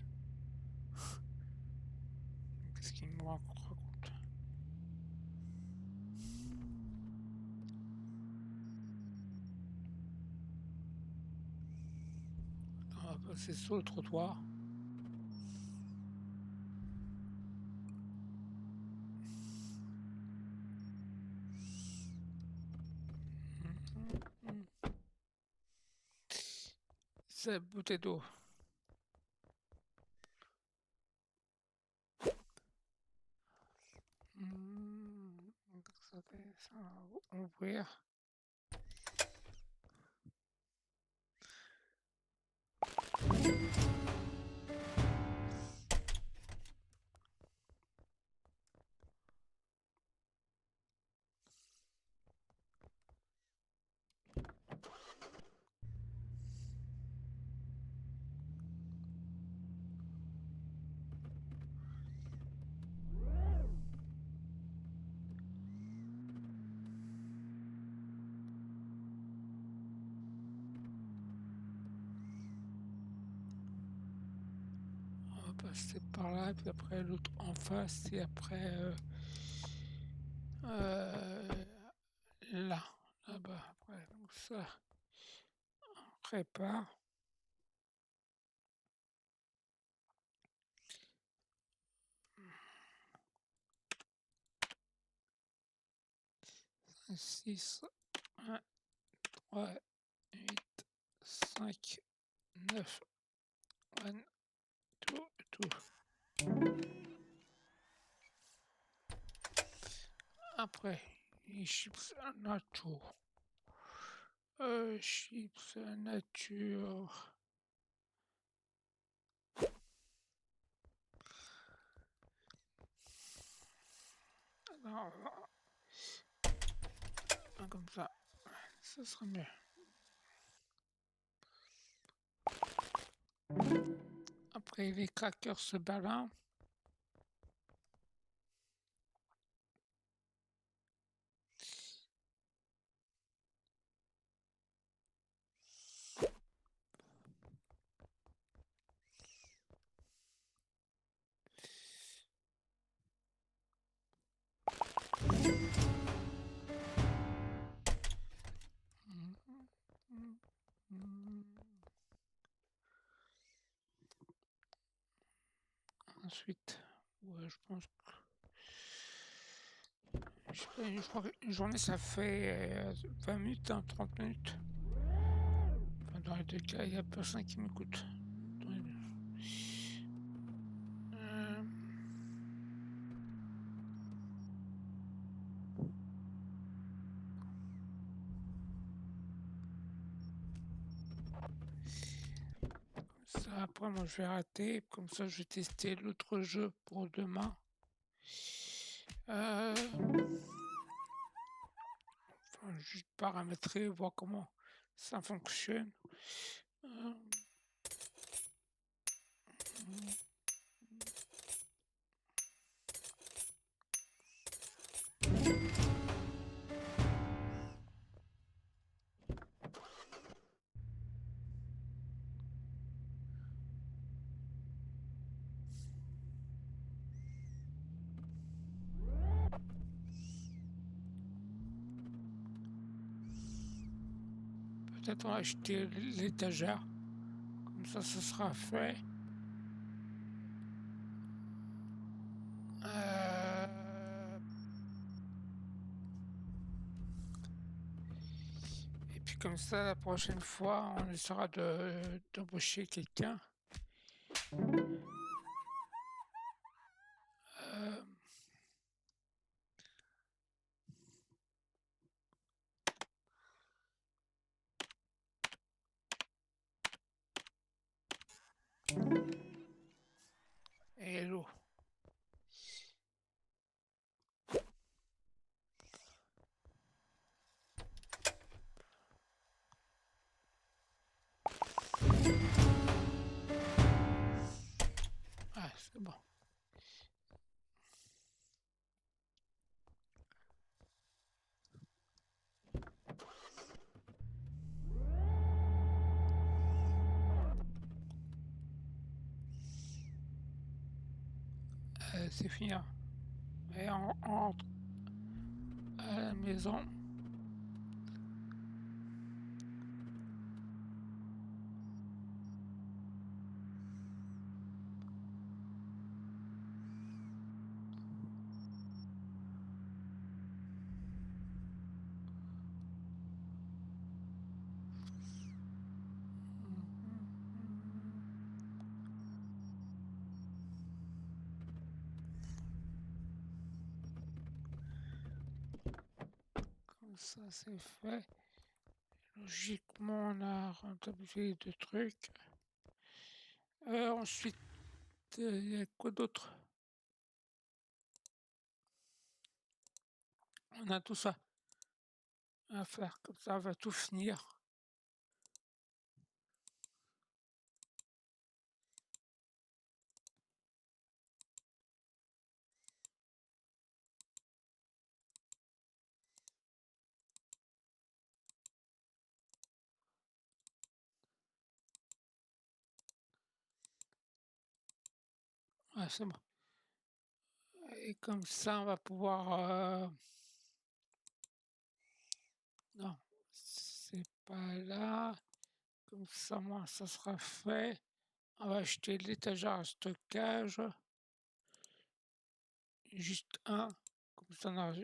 Qu'est-ce qu'il me raconte? On va passer sur le trottoir. C'est bouteille d'eau. Donc ça va ouvrir. On va passer par là, puis après l'autre en face, et après là, là-bas. Après, donc ça, on prépare. Six, 1, 3, 8, 5, 9, 1, 2, 2. Après, les chips nacho. Chips nature. Alors, comme ça sera mieux. Après les crackers se balancent. Ensuite, ouais, je pense que je crois qu'une journée ça fait 20 minutes, 30 minutes. Enfin, dans les deux cas, il n'y a personne qui m'écoute. Euh, Ça, après, moi je vais arrêter. Comme ça, je vais tester l'autre jeu pour demain. Enfin, juste paramétrer, voir comment ça fonctionne. Peut-être on va acheter l'étagère. Comme ça sera fait. Et puis comme ça, la prochaine fois, on essaiera d'embaucher quelqu'un. Euh, Hello. Ah, c'est bon. C'est fini, hein. Et on rentre à la maison. Comme ça, c'est fait. Logiquement, on a rentabilisé deux trucs. Ensuite, il y a quoi d'autre? On a tout ça à faire. Comme ça, on va tout finir. Ah, c'est bon. Et comme ça, on va pouvoir... Non, c'est pas là. Comme ça, moi, ça sera fait. On va acheter l'étagère à stockage. Juste un. Comme ça, on a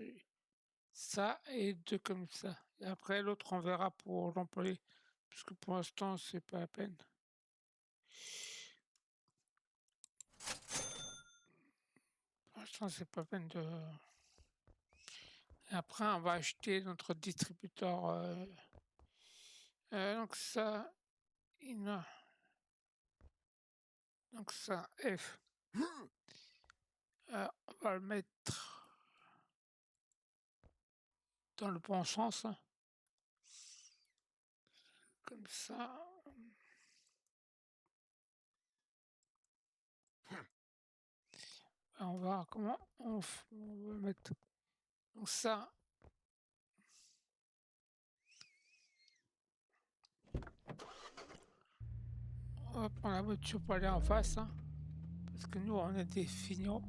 ça et deux comme ça. Et après, l'autre, on verra pour l'employer. Parce que pour l'instant, c'est pas la peine. Pour l'instant, c'est pas la peine de... Et après, on va acheter notre distributeur. Donc ça, donc ça, F. On va le mettre dans le bon sens, hein. Comme ça. On va voir comment on va mettre. Donc ça, on va prendre la voiture pour aller en face, hein, parce que nous, on est des feignants.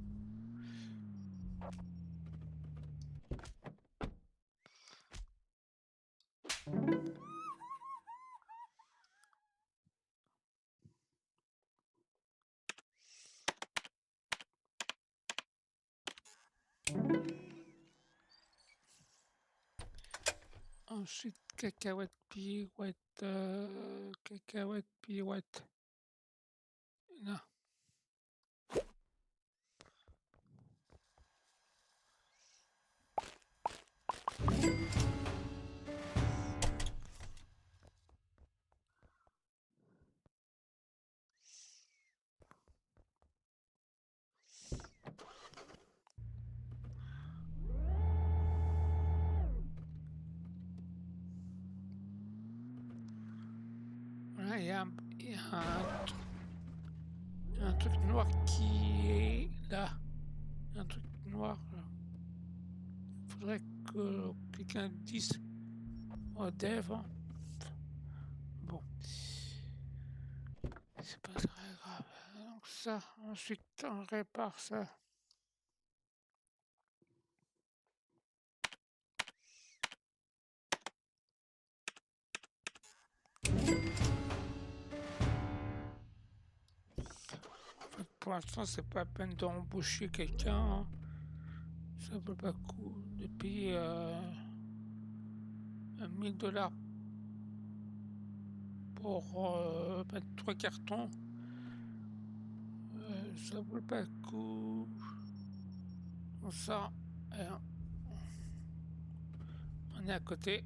Ensuite, cacahuète, pirouette, cacahuète, pirouette. Non. Voilà, il y a un truc noir qui est là. Un truc noir. Il faudrait que quelqu'un dise au dev, hein. Bon, c'est pas très grave. Donc ça, ensuite on répare ça. En fait, pour l'instant, c'est pas la peine d'embaucher quelqu'un, hein. Ça vaut pas le coup de payer 1000 $ pour mettre 3 cartons. Ça vaut pas le coup. ça, et on est à côté.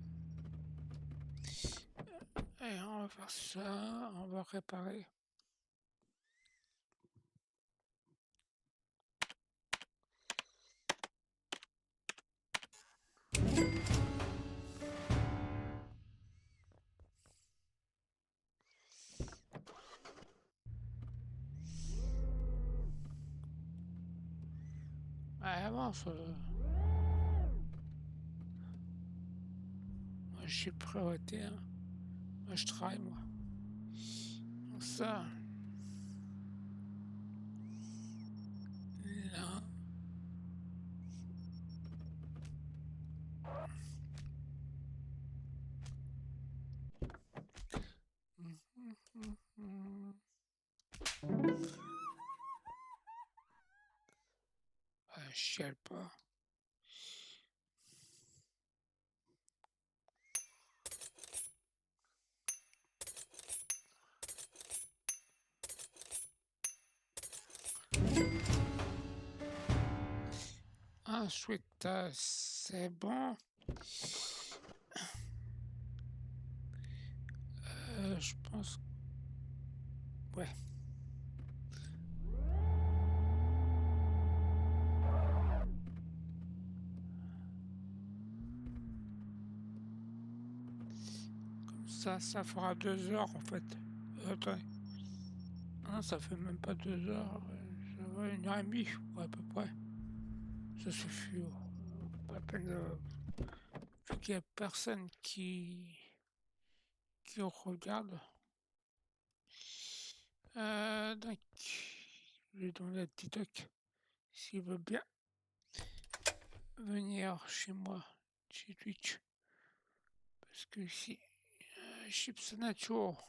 Et on va faire ça, on va réparer. Ouais, avance. Moi, je suis priorité, hein. Moi, je travaille, moi. Donc ça, là. Chiale pas. Ensuite, c'est bon. Je pense. Ouais. Comme ça fera 2 heures en fait. Attendez. Non, ça fait même pas 2 heures. Ça va 1 heure et demie, ouais, à peu près. Ça suffit. Pas la peine de. Vu qu'il n'y a personne qui regarde. Donc, je lui donne un petit toc s'il veut bien venir chez moi, chez Twitch. Parce que ici, Chips Nature.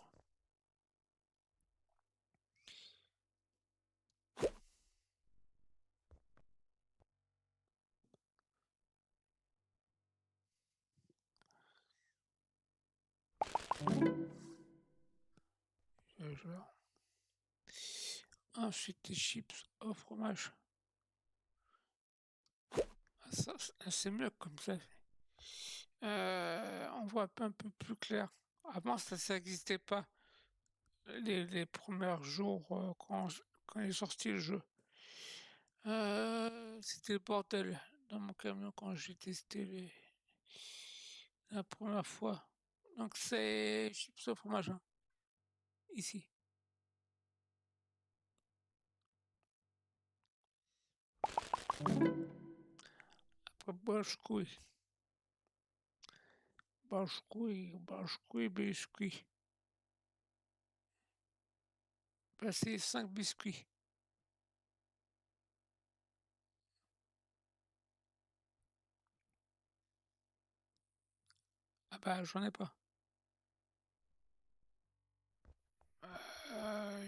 Ensuite, des chips au fromage. Ça, c'est mieux comme ça. On voit un peu plus clair. Avant, ça n'existait pas. Les premiers jours quand est sorti le jeu. C'était le bordel dans mon camion quand j'ai testé la première fois. Donc c'est chips au fromage, hein, ici. Après, bâche-couille. Bâche-couille, biscuit. Passer 5 biscuits. Ah bah, j'en ai pas.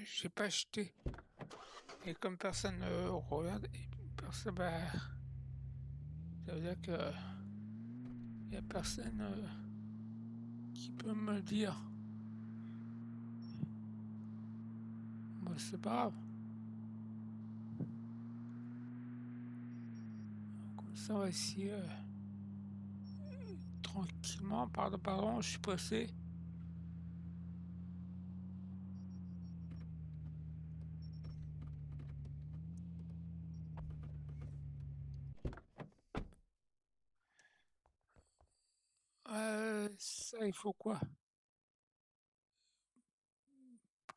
J'ai pas acheté. Et comme personne ne regarde, et personne, bah, ça veut dire que y a personne qui peut me dire. Moi, c'est pas grave. Comme ça, on va essayer tranquillement. Pardon, je suis pressé. Ça, il faut quoi?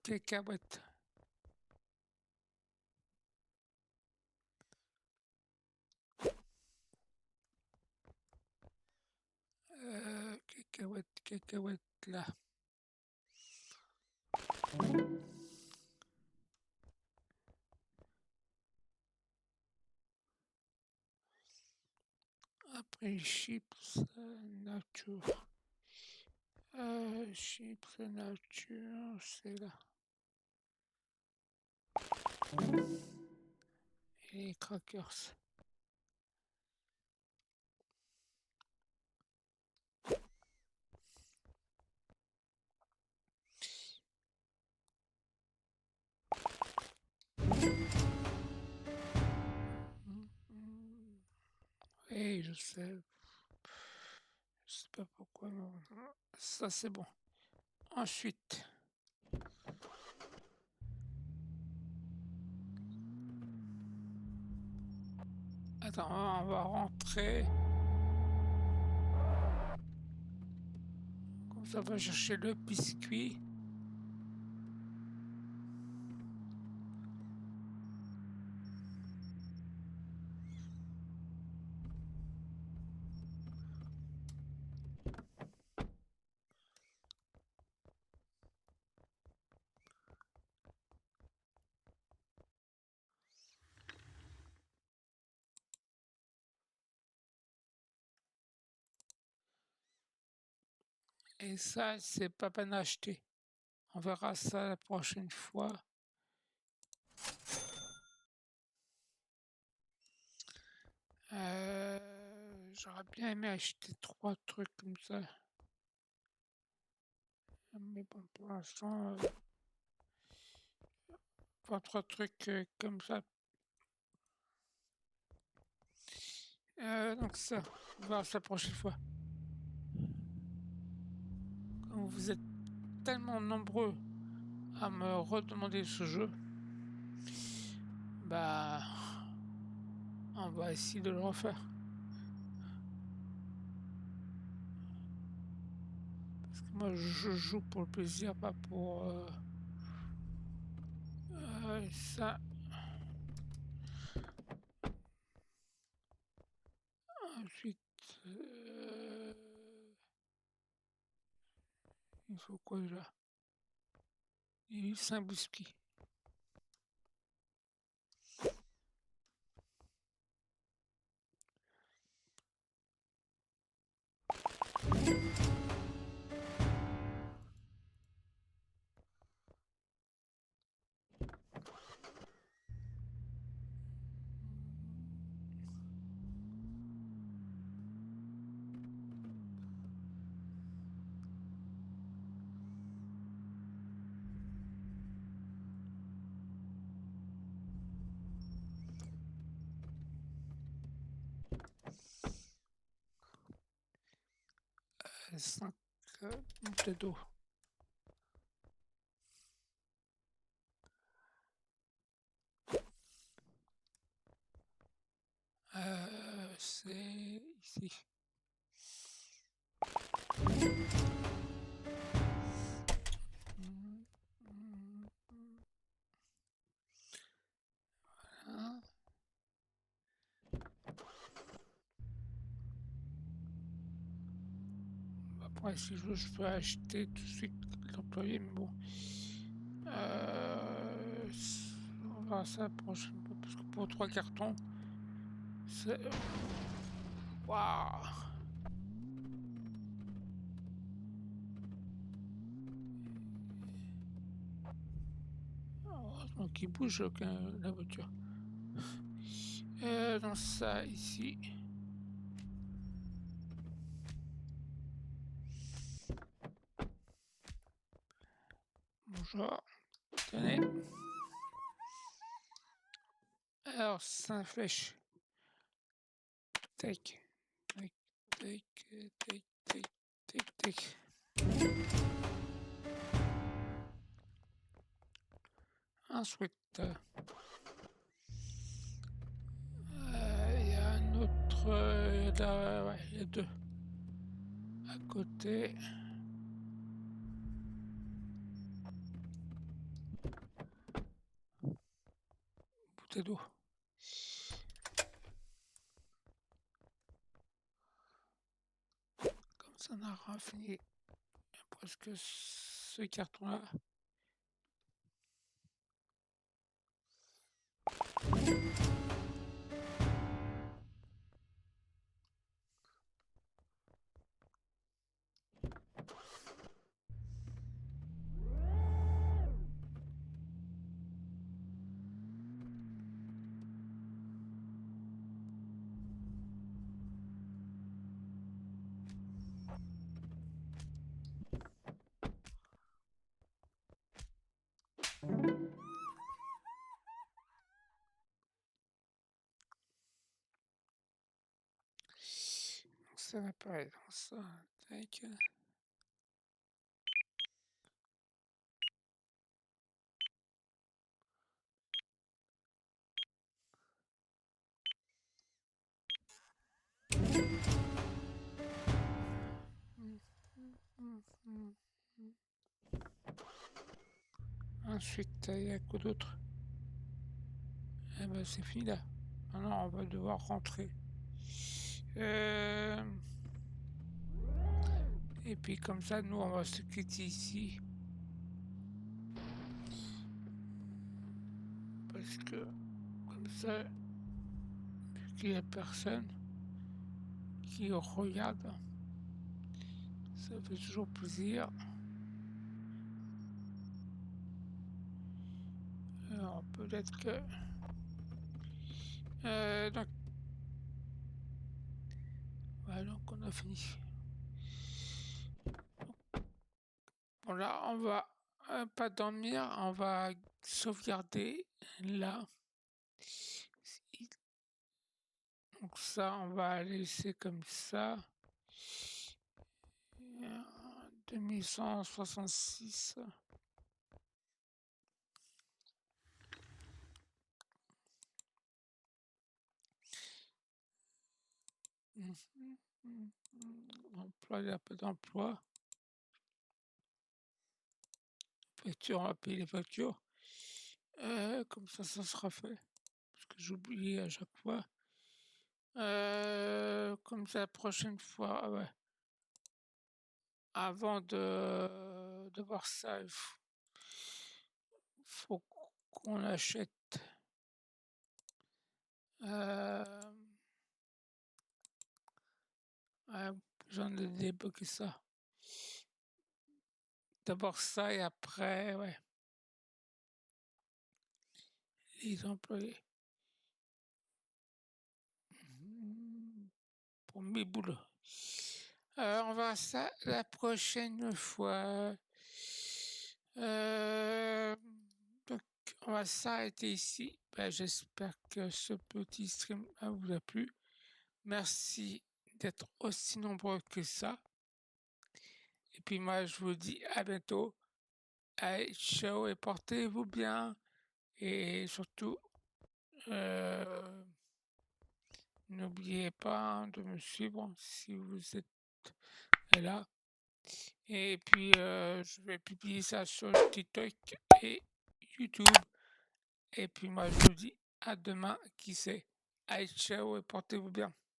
Cacahuètes. Cacahuètes là. Après, chips nature. Chips nature, c'est là. Et les crackers. Et je sais pas pourquoi, non. Ça, c'est bon. Ensuite, attends, on va rentrer. Comme ça, on va chercher le biscuit. Et ça, c'est pas peine à acheter. On verra ça la prochaine fois. J'aurais bien aimé acheter 3 trucs comme ça. Mais bon, pour l'instant, pas 3 trucs comme ça. Donc ça, on verra ça la prochaine fois. Comme vous êtes tellement nombreux à me redemander ce jeu, bah, on va essayer de le refaire. Parce que moi, je joue pour le plaisir, pas pour ça. Ensuite, il faut quoi déjà? Il y a eu 5 biscuits. Et 5 bouteilles d'eau. C'est ici. Voilà. Après, si je peux acheter tout de suite l'employé, mais bon. On verra ça la prochaine fois, parce que pour 3 cartons, c'est... Waouh! Heureusement qu'il bouge la voiture. Dans ça, ici. Bonjour. Tenez. Alors, 5 flèches. Tac. Tac, tac, tac, tac, tac, tac. Ensuite, il y a un autre... là, ouais, il y a 2. À côté. Bouteille d'eau. Comme ça, on aura fini presque ce carton-là. ça va pas être dans ça. Tac. Ensuite, il y a quoi d'autre? Eh ben, c'est fini là. Maintenant, on va devoir rentrer. Et puis comme ça, nous, on va se quitter ici. Parce que comme ça, vu qu'il n'y a personne qui regarde, ça fait toujours plaisir. Alors peut-être que... donc, voilà, donc on a fini. Bon là, on va pas dormir, on va sauvegarder là. Donc ça, on va laisser comme ça. 2166. Emploi, il n'y a pas d'emploi. Facture, on va payer les factures. Comme ça sera fait. Parce que j'oublie à chaque fois. Comme ça, la prochaine fois, ah ouais. Avant de voir ça, il faut qu'on achète. J'en ai débloqué ça. D'abord ça et après, ouais. Les employés. Pour mes boulots. On va ça la prochaine fois. Donc, on va s'arrêter ici. Ben, j'espère que ce petit stream vous a plu. Merci d'être aussi nombreux que ça. Et puis moi, je vous dis à bientôt. Allez, ciao et portez-vous bien. Et surtout, n'oubliez pas de me suivre si vous êtes là. Et puis, je vais publier ça sur TikTok et YouTube. Et puis moi, je vous dis à demain, qui sait. Allez, ciao et portez-vous bien.